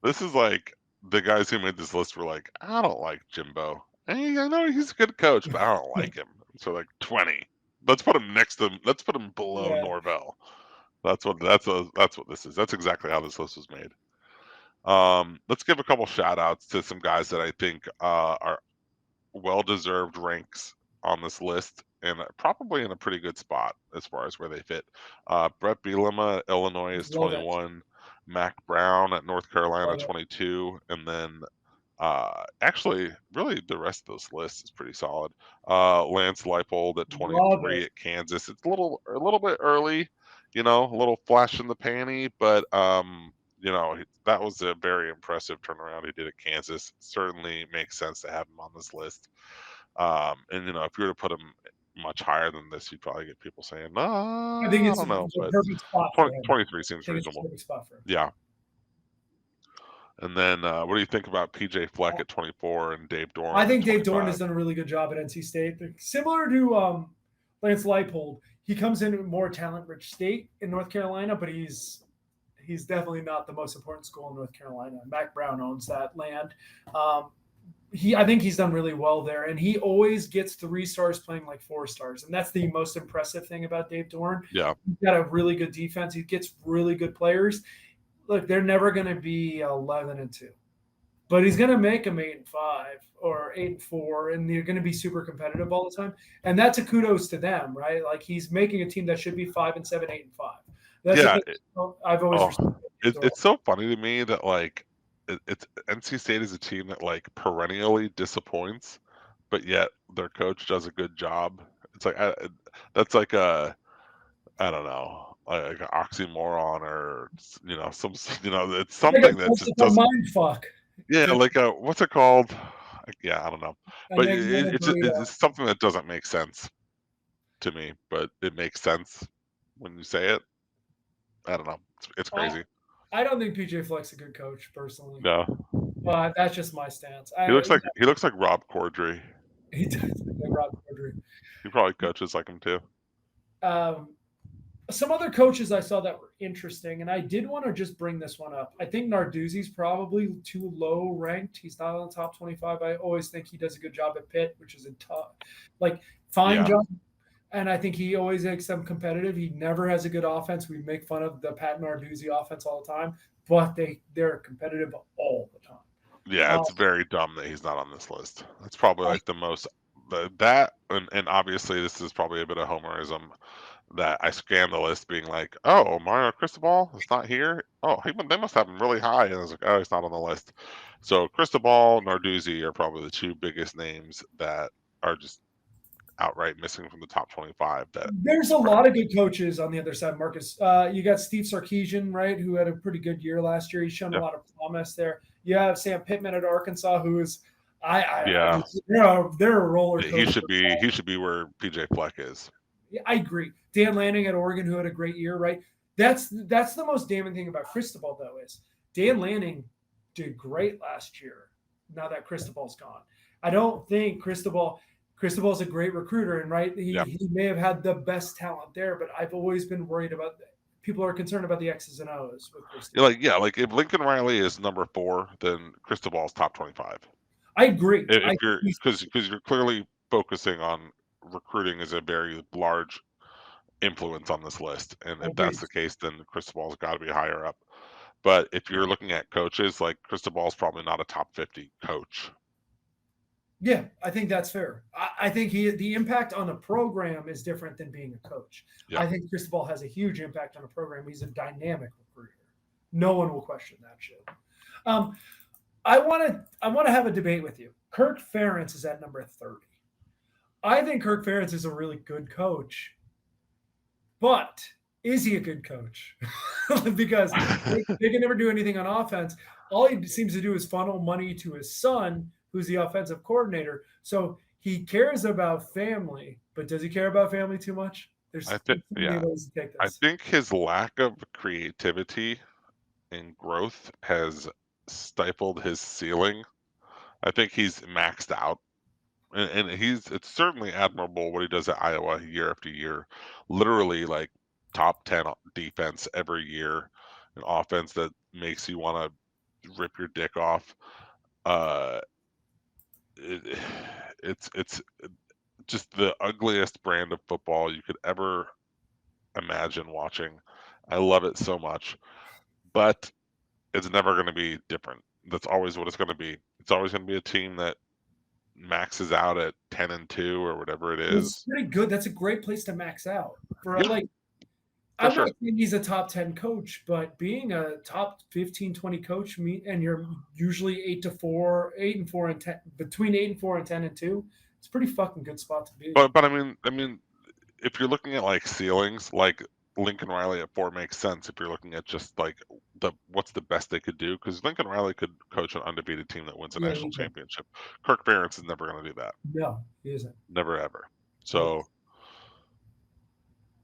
B: This is like the guys who made this list were like, I don't like Jimbo. Hey, I know he's a good coach, but I don't like him. So like 20. Let's put him next to him. Let's put him below Norvell. That's what this is. That's exactly how this list was made. Let's give a couple shout outs to some guys that I think are well-deserved ranks on this list and probably in a pretty good spot as far as where they fit. Brett Bielema, Illinois is
A: Love it.
B: 21. Mac Brown at North Carolina,
A: Love it.
B: 22, and then actually, really the rest of this list is pretty solid. Lance Leipold at
A: Love
B: 23
A: it.
B: at Kansas. It's a little bit early, a little flash in the panty, but that was a very impressive turnaround he did at Kansas. Certainly makes sense to have him on this list. And if you were to put him much higher than this, you'd probably get people saying, "No,
A: I think
B: I
A: it's
B: don't know,"
A: the
B: but
A: perfect spot for
B: 20,
A: him.
B: 23
A: I
B: seems
A: think it's the
B: reasonable.
A: perfect spot for him.
B: Yeah. And then what do you think about PJ Fleck at 24 and Dave Doran
A: I
B: at
A: think Dave Doran has
B: 25?
A: done a really good job at NC State. Similar to Lance Leipold, he comes in a more talent-rich state in North Carolina, but he's definitely not the most important school in North Carolina. Mac Brown owns that land. I think he's done really well there, and he always gets 3 stars playing like 4 stars, and that's the most impressive thing about Dave Doran.
B: Yeah.
A: He's got a really good defense. He gets really good players. Look, they're never going to be 11-2. But he's going to make them 8-5 or 8-4, and they're going to be super competitive all the time. And that's a kudos to them, right? Like he's making a team that should be 5-7, 8-5. That's
B: Yeah.
A: I've always respected.
B: It's so funny to me that like it's NC State is a team that like perennially disappoints, but yet their coach does a good job. It's like that's like I don't know, like an oxymoron or some it's something that just
A: It's a
B: doesn't.
A: mind fuck.
B: Yeah, like what's it called? Yeah, I don't know, but it's something that doesn't make sense to me, but it makes sense when you say it. I don't know. It's crazy.
A: I don't think PJ Fleck's a good coach personally.
B: No,
A: But that's just my stance.
B: he looks like Rob Corddry.
A: He does look like Rob Corddry.
B: He probably coaches like him too.
A: Some other coaches I saw that were interesting, and I did want to just bring this one up. I think Narduzzi's probably too low ranked. He's not on the top 25. I always think he does a good job at Pitt, which is a tough, fine job. And I think he always makes them competitive. He never has a good offense. We make fun of the Pat Narduzzi offense all the time, but they're competitive all the time.
B: Yeah, it's very dumb that he's not on this list. That's probably like the most and obviously this is probably a bit of homerism that I scanned the list being like, oh, Mario Cristobal is not here. Oh, they must have him really high, and I was like, oh, he's not on the list. So Cristobal, Narduzzi are probably the 2 biggest names that are just outright missing from the top 25.
A: There's a lot of good coaches on the other side, Marcus. You got Steve Sarkisian, right, who had a pretty good year last year. He's shown a lot of promise there. You have Sam Pittman at Arkansas, who is they're a roller coaster.
B: He should be where PJ Fleck is.
A: Yeah, I agree. Dan Lanning at Oregon, who had a great year, right? That's the most damning thing about Cristobal, though, is Dan Lanning did great last year. Now that Cristobal's gone, I don't think Cristobal's a great recruiter, and right, he may have had the best talent there, but I've always been worried about people are concerned about the X's and O's with Cristobal.
B: Like if Lincoln Riley is number 4, then Cristobal's top 25.
A: I agree.
B: Because you're clearly focusing on recruiting as a very large influence on this list, and if that's the case, then Cristobal's got to be higher up. But if you're looking at coaches, like Cristobal's probably not a top 50 coach.
A: Yeah, I think that's fair. I think the impact on a program is different than being a coach. Yeah. I think Cristobal has a huge impact on a program. He's a dynamic recruiter. No one will question that shit. I want to have a debate with you. Kirk Ferentz is at number 30. I think Kirk Ferentz is a really good coach, but is he a good coach? Because they can never do anything on offense. All he seems to do is funnel money to his son, who's the offensive coordinator. So he cares about family, but does he care about family too much?
B: I think his lack of creativity and growth has stifled his ceiling. I think he's maxed out. And it's certainly admirable what he does at Iowa year after year. Literally like top 10 defense every year, an offense that makes you want to rip your dick off. It's just the ugliest brand of football you could ever imagine watching. I love it so much, but it's never going to be different. That's always what it's going to be. It's always going to be a team that maxes out at 10-2 or whatever it is.
A: It's pretty good. That's a great place to max out for
B: For
A: I'm not
B: sure.
A: saying he's a top 10 coach, but being a top 15, 20 coach, and you're usually 8 and 4 and 10, between 8 and 4 and 10 and 2, it's a pretty fucking good spot to be.
B: But I mean, if you're looking at like ceilings, like Lincoln Riley at 4 makes sense if you're looking at just like what's the best they could do, because Lincoln Riley could coach an undefeated team that wins a
A: Yeah,
B: national championship. Kirk Ferentz is never going to do that,
A: no, he isn't.
B: never ever.
A: Nope.
B: So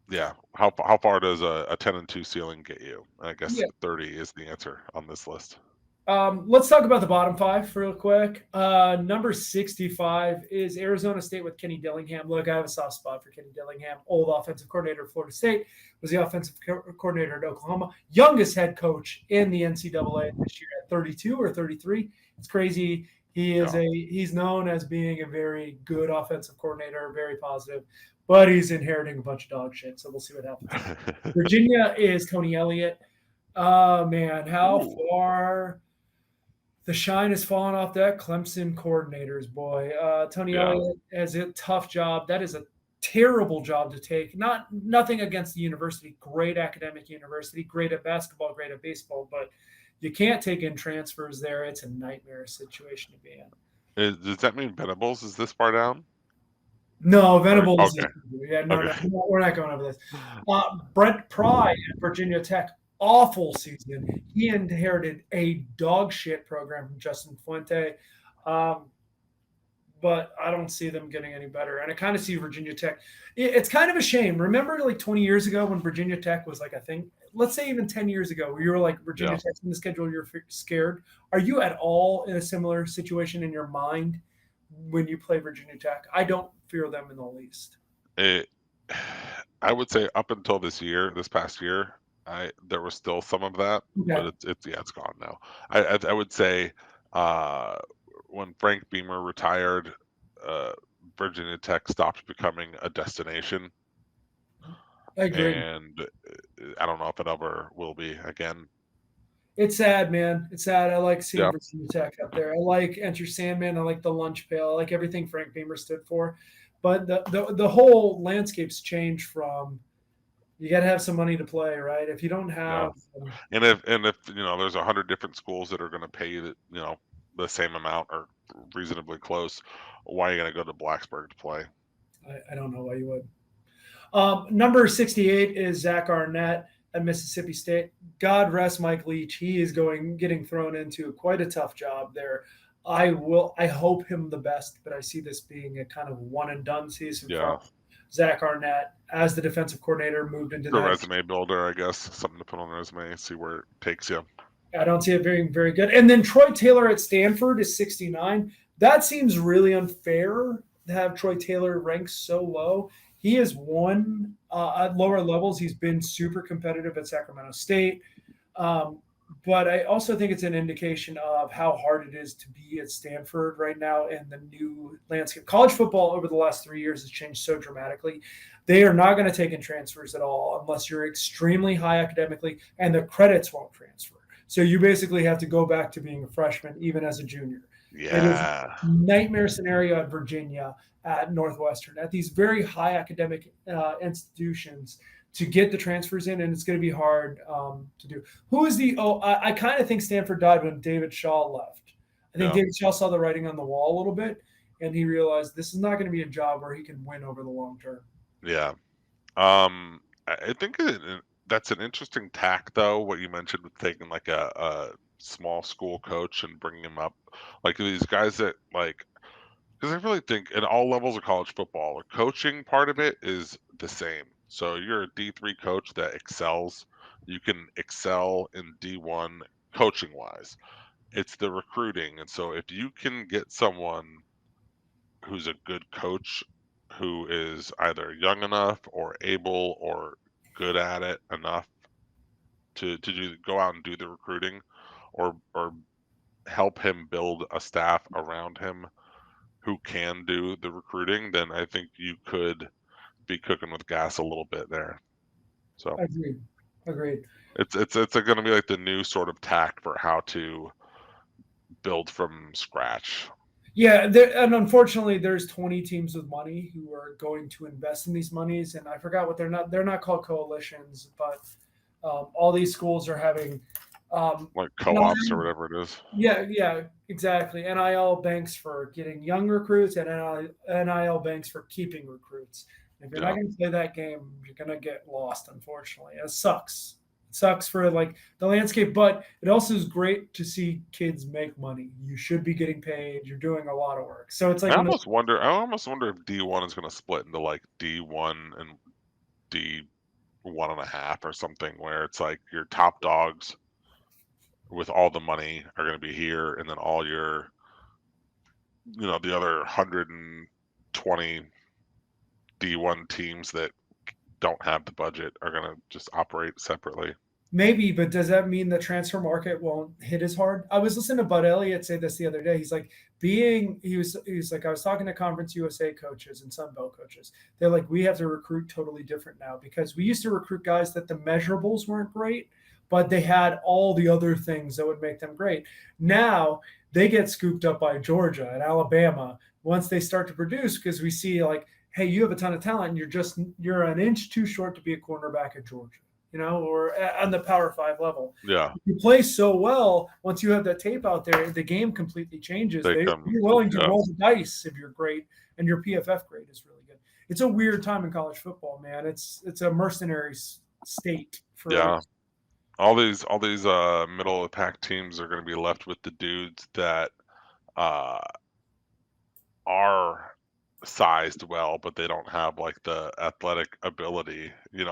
B: yeah, how far does a 10-2 ceiling get you? I guess
A: Yeah.
B: 30 is the answer on this list.
A: Let's talk about the bottom five real quick. Number 65 is Arizona State with Kenny Dillingham. Look, I have a soft spot for Kenny Dillingham, old offensive coordinator of Florida State, was the offensive coordinator at Oklahoma, youngest head coach in the NCAA this year at 32 or 33. It's crazy. He's known as being a very good offensive coordinator, very positive, but he's inheriting a bunch of dog shit. So we'll see what happens. Virginia is Tony Elliott. Oh man, how
B: Ooh.
A: far the shine has fallen off that Clemson coordinators, boy. Tony
B: Yeah.
A: Elliott has a tough job. That is a terrible job to take. Nothing against the university. Great academic university, great at basketball, great at baseball, but you can't take in transfers there. It's a nightmare situation to be in.
B: Does that mean Venables is this far down?
A: No, Venables.
B: Okay.
A: Yeah, no,
B: Okay.
A: no, we're not going over this. Brent Pry at Virginia Tech, awful season. He inherited a dog shit program from Justin Fuente, but I don't see them getting any better. And I kind of see Virginia Tech. It's kind of a shame. Remember, like 20 years ago when Virginia Tech was like a thing. Let's say even 10 years ago, where you were like Virginia Tech's in the schedule, you're scared. Are you at all in a similar situation in your mind when you play Virginia Tech? I don't fear them in the least.
B: I would say up until this past year, there was still some of that,
A: Okay.
B: but it's gone now. I would say when Frank Beamer retired, Virginia Tech stopped becoming a destination,
A: I agree.
B: and I don't know if it ever will be again.
A: It's sad, man. It's sad. I like seeing
B: Yeah.
A: Virginia Tech up there. I like Enter Sandman. I like the lunch pail. I like everything Frank Beamer stood for. But the whole landscape's changed from you got to have some money to play, right? If you don't have,
B: And if there's 100 different schools that are going to pay you the same amount or reasonably close, why are you going to go to Blacksburg to play?
A: I don't know why you would. Number 68 is Zach Arnett at Mississippi State. God rest Mike Leach. He is getting thrown into quite a tough job there. I hope him the best, but I see this being a kind of one and done season for Zach Arnett as the defensive coordinator moved into
B: the resume builder, I guess, something to put on the resume, see where it takes you.
A: I don't see it very, very good. And then Troy Taylor at Stanford is 69. That seems really unfair to have Troy Taylor ranked so low. He has won at lower levels. He's been super competitive at Sacramento State. But I also think it's an indication of how hard it is to be at Stanford right now in the new landscape. College football over the last 3 years has changed so dramatically. They are not going to take in transfers at all unless you're extremely high academically, and the credits won't transfer. So you basically have to go back to being a freshman, even as a junior.
B: Yeah.
A: It is a nightmare scenario at Virginia, at Northwestern, at these very high academic institutions to get the transfers in, and it's going to be hard to do. Who is I kind of think Stanford died when David Shaw left. I think David Shaw saw the writing on the wall a little bit, and he realized this is not going to be a job where he can win over the long term.
B: Yeah. I think that's an interesting tack, though, what you mentioned with taking like a small school coach and bringing him up. Like these guys that because I really think in all levels of college football, the coaching part of it is the same. So you're a D3 coach that excels. You can excel in D1 coaching wise. It's the recruiting. And so if you can get someone who's a good coach who is either young enough or able or good at it enough to go out and do the recruiting or help him build a staff around him who can do the recruiting, then I think you could be cooking with gas a little bit there. So
A: Agreed.
B: It's going to be like the new sort of tack for how to build from scratch.
A: Yeah, and unfortunately, there's 20 teams with money who are going to invest in these monies, and I forgot what they're not. They're not called coalitions, but all these schools are having.
B: like co-ops or
A: NIL,
B: whatever it is.
A: yeah, exactly. NIL banks for getting young recruits, and NIL banks for keeping recruits. If you're not
B: Yeah.
A: going to play that game, you're going to get lost. Unfortunately, it sucks. It sucks for like the landscape, but it also is great to see kids make money. You should be getting paid. You're doing a lot of work, so it's like
B: I almost wonder if D1 is going to split into like D1 and D1.5 or something, where it's like your top dogs with all the money are going to be here, and then all your, the other 120 D1 teams that don't have the budget are going to just operate separately.
A: maybe, but does that mean the transfer market won't hit as hard? I was listening to Bud Elliott say this the other day. He's like, he was like, I was talking to Conference USA coaches and Sun Belt coaches. They're like, we have to recruit totally different now because we used to recruit guys that the measurables weren't great, but they had all the other things that would make them great. Now they get scooped up by Georgia and Alabama once they start to produce because we see like, hey, you have a ton of talent and you're an inch too short to be a cornerback at Georgia, or on the Power Five level.
B: Yeah,
A: If you play so well, once you have that tape out there, the game completely changes.
B: they
A: They're
B: come.
A: willing to
B: Yeah,
A: roll the dice if you're great and your PFF grade is really good. It's a weird time in college football, man. It's a mercenary state for.
B: yeah. All these middle of the pack teams are going to be left with the dudes that uh, are sized well, but they don't have like the athletic ability. They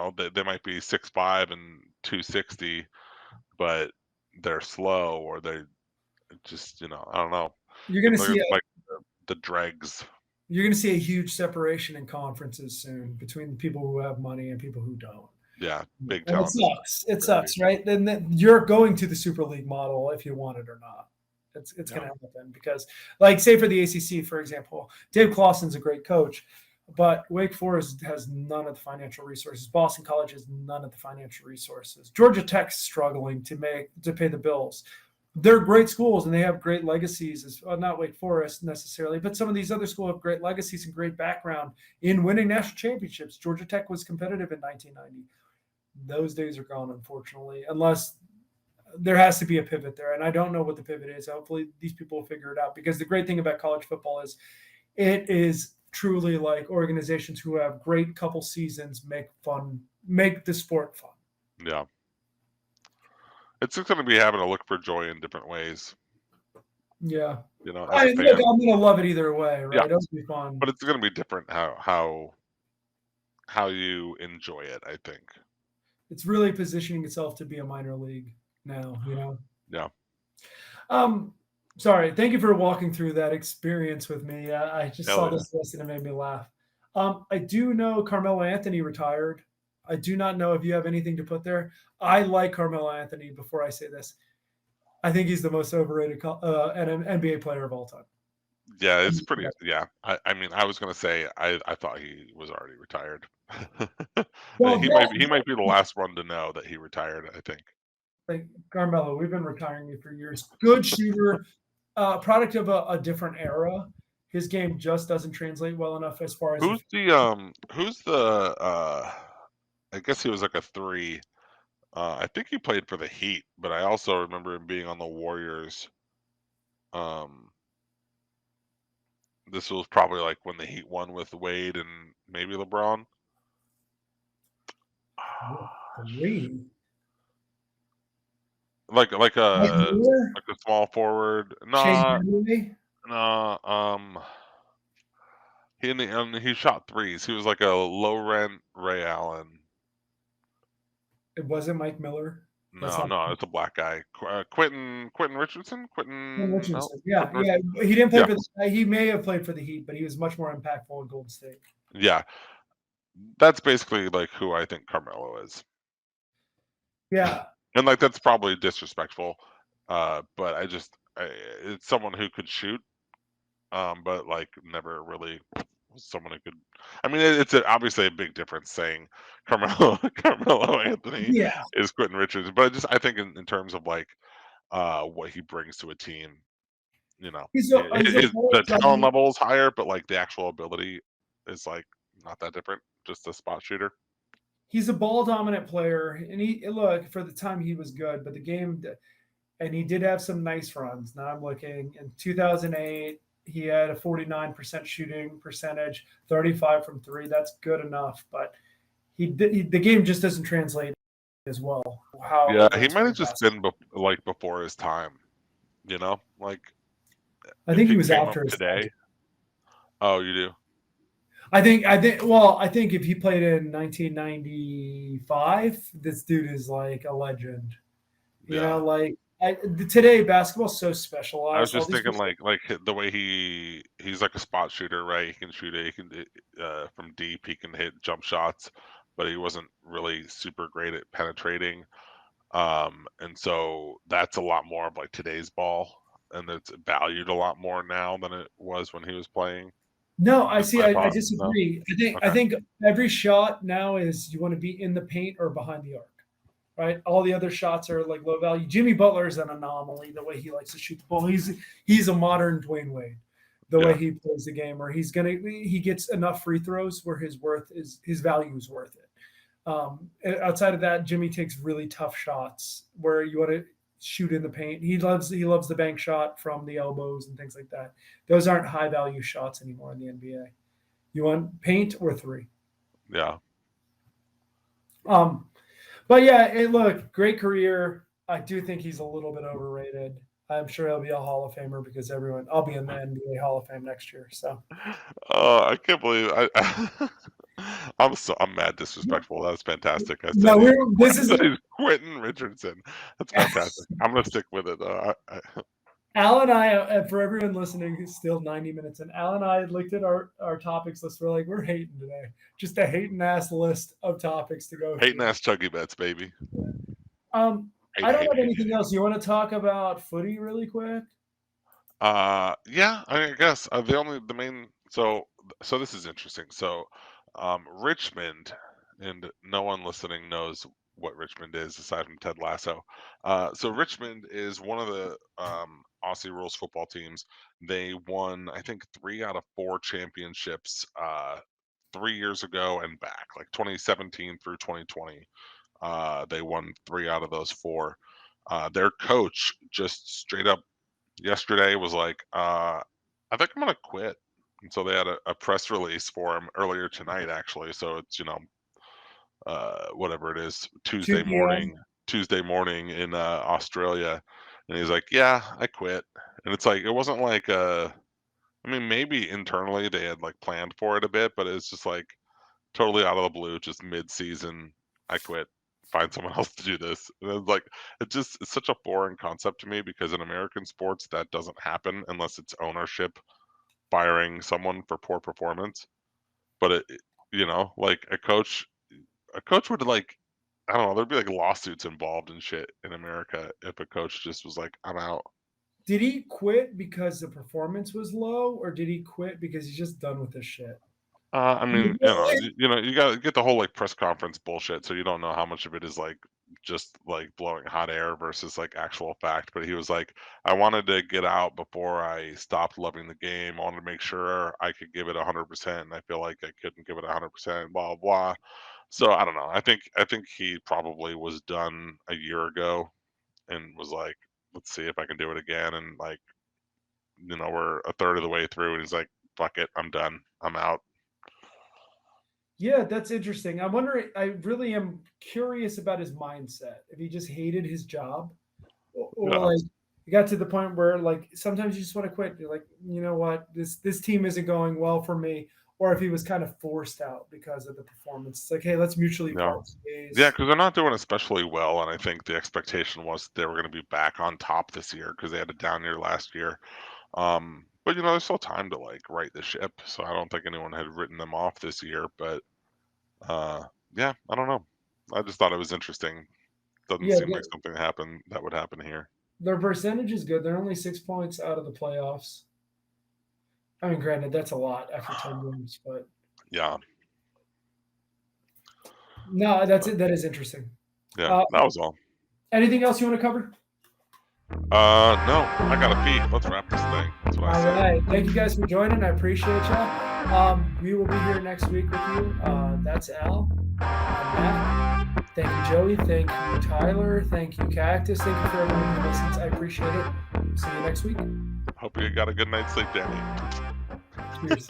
B: might be 6'5" and 260, but they're slow, or they just, I don't know.
A: You're gonna
B: They're
A: see
B: like the dregs.
A: you're gonna see a huge separation in conferences soon between people who have money and people who don't.
B: Yeah, big
A: And it
B: talent
A: sucks. It
B: disparity.
A: sucks, right? Then you're going to the Super League model if you want it or not. It's
B: Yeah,
A: going to happen because, like, say for the ACC, for example, Dave Clawson's a great coach, but Wake Forest has none of the financial resources. Boston College has none of the financial resources. Georgia Tech's struggling to pay the bills. They're great schools and they have great legacies. As not Wake Forest necessarily, but some of these other schools have great legacies and great background in winning national championships. Georgia Tech was competitive in 1990. Those days are gone, unfortunately, unless there has to be a pivot there. And I don't know what the pivot is. Hopefully, these people will figure it out because the great thing about college football is it is truly like organizations who have great couple seasons make the sport fun.
B: yeah. It's just going to be having to look for joy in different ways.
A: Yeah.
B: As a
A: Look,
B: fan.
A: I'm going to love it either way,
B: Yeah,
A: right? It'll be fun.
B: but it's going to be different how you enjoy it, I think.
A: It's really positioning itself to be a minor league now.
B: Yeah.
A: Um, Sorry. Thank you for walking through that experience with me. I just
B: Hell
A: saw
B: yeah.
A: this list and it made me laugh. I do know Carmelo Anthony retired. I do not know if you have anything to put there. I like Carmelo Anthony. Before I say this, I think he's the most overrated NBA player of all time.
B: Yeah, it's pretty. Yeah, I mean, I was gonna say I thought he was already retired.
A: Well,
B: He might be the last one to know that he retired, I think.
A: like Carmelo, we've been retiring you for years. Good shooter, product of a different era. His game just doesn't translate well enough as far as
B: Who's the I guess he was like a three. I think he played for the Heat, but I also remember him being on the Warriors. Um, this was probably like when the Heat won with Wade and maybe LeBron.
A: three.
B: Like
A: Mike
B: a
A: Miller,
B: like a small forward.
A: Shane
B: Nah,
A: Henry.
B: nah. He shot threes. He was like a low rent Ray Allen.
A: It wasn't Mike Miller. That's
B: No,
A: not
B: no, it's a black guy. Quentin Richardson.
A: Quinn
B: Quentin. No,
A: Richardson. Yeah,
B: Quentin.
A: yeah. He didn't play
B: Yeah,
A: for the. He may have played for the Heat, but he was much more impactful in Golden State.
B: yeah. That's basically like who I think Carmelo is,
A: Yeah,
B: and like that's probably disrespectful. But it's someone who could shoot, but like never really was someone who could. I mean, it's obviously a big difference saying Carmelo Carmelo Anthony
A: yeah.
B: is Quentin Richards, but I think in terms of like what he brings to a team, you know,
A: He's a
B: the
A: ball
B: talent
A: dominant.
B: level is higher, but like the actual ability is like not that different. Just a spot shooter.
A: He's a ball dominant player, and he look for the time he was good, but the game, and he did have some nice runs. Now I'm looking in 2008. He had a 49% shooting percentage, 35 from three. That's good enough, but the game just doesn't translate as well. How
B: Yeah, he
A: advanced
B: might have
A: player
B: just
A: basketball.
B: been like before his time. You know, like
A: I
B: if
A: think he
B: he
A: was
B: came up
A: after his time.
B: today. Oh, you do?
A: I think if he played in 1995, this dude is like a legend. You know,
B: Yeah.
A: like today basketball's so
B: I was
A: specialized. All
B: just
A: these
B: thinking
A: people.
B: like the way he's like a spot shooter, right? He can shoot it. He can from deep. He can hit jump shots, but he wasn't really super great at penetrating. And so that's a lot more of like today's ball, and it's valued a lot more now than it was when he was playing.
A: No, I
B: Is
A: see.
B: my
A: I
B: thought. No.
A: disagree. I
B: Okay.
A: think every shot now is you want to be in the paint or behind the arc, right? All the other shots are like low value. Jimmy Butler is an anomaly the way he likes to shoot the ball. He's a modern Dwayne Wade, the way
B: Yeah.
A: he plays the game, where he gets enough free throws where his value is worth it. Outside of that, Jimmy takes really tough shots where you want to shoot in the paint. He loves the bank shot from the elbows and things like that. Those aren't high value shots anymore in the NBA. You want paint or three.
B: Yeah.
A: Um, but yeah, look, great career. I do think he's a little bit overrated. I'm sure he'll be a Hall of Famer because I'll be in the NBA Hall of Fame next year. So
B: I can't believe I'm mad disrespectful. That's fantastic. I said
A: no,
B: he's
A: this
B: I
A: is
B: said he's Quentin Richardson. That's fantastic. I'm gonna stick with it.
A: Al and I, for everyone listening, who's still 90 minutes in, Al and I looked at our topics list. We're like, we're hating today. Just a hating ass list of topics to go
B: Hating
A: through.
B: ass Chuggie Bets, baby.
A: I
B: Hate,
A: don't
B: hate,
A: have
B: hate,
A: anything
B: hate.
A: else. You want to talk about footy really quick?
B: Yeah, I guess the main so this is interesting. So, Richmond, and no one listening knows what Richmond is aside from Ted Lasso. So Richmond is one of the Aussie rules football teams. They won, I think, 3 out of 4 championships 3 years ago and back, like 2017 through 2020. They won 3 out of those 4. Their coach just straight up yesterday was like, I think I'm gonna quit. And so they had a press release for him earlier tonight, actually. So it's whatever it is,
A: 2 p.m.
B: Tuesday morning in Australia, and he's like, yeah, I quit. And it's like it wasn't like I mean, maybe internally they had like planned for it a bit, but it's just like totally out of the blue, just mid-season, I quit. Find someone else to do this. And it's like it's such a foreign concept to me because in American sports that doesn't happen unless it's ownership firing someone for poor performance. But like a coach would like I don't know, there'd be like lawsuits involved and shit in America if a coach just was like, I'm out.
A: Did he quit because the performance was low, or did he quit because he's just done with this shit?
B: I mean, you got to get the whole like press conference bullshit, so you don't know how much of it is like just like blowing hot air versus like actual fact. But he was like, I wanted to get out before I stopped loving the game. I wanted to make sure I could give it 100%. And I feel like I couldn't give it 100%. Blah blah. So I don't know. I think he probably was done a year ago and was like, let's see if I can do it again. And like, we're a third of the way through, and he's like, fuck it, I'm done. I'm out.
A: Yeah, that's interesting. I wonder. I really am curious about his mindset. If he just hated his job, or
B: Yeah.
A: like you got to the point where like sometimes you just want to quit. You're like, you know what, this team isn't going well for me. Or if he was kind of forced out because of the performance. It's like, hey, let's mutually
B: Yeah.
A: part
B: Yeah,
A: ways.
B: because they're not doing especially well, and I think the expectation was they were going to be back on top this year because they had a down year last year. But there's still time to like right the ship, so I don't think anyone had written them off this year. But uh, yeah, I don't know. I just thought it was interesting. Doesn't
A: Yeah,
B: seem like something that would happen here.
A: their percentage is good. They're only 6 points out of the playoffs. I mean, granted, that's a lot after 10 games, but
B: Yeah,
A: no, that's
B: but
A: it. That is interesting.
B: yeah,
A: Uh,
B: that was all.
A: anything else you want to cover?
B: No, I gotta pee. Let's wrap this thing. That's what I
A: All
B: say.
A: right. Thank you guys for joining. I appreciate you. We will be here next week with you. That's Al. I'm Matt. Thank you, Joey. Thank you, Tyler. Thank you, Cactus. Thank you for everyone who listens. I appreciate it. See you next week.
B: Hope you got a good night's sleep, Danny.
A: Cheers.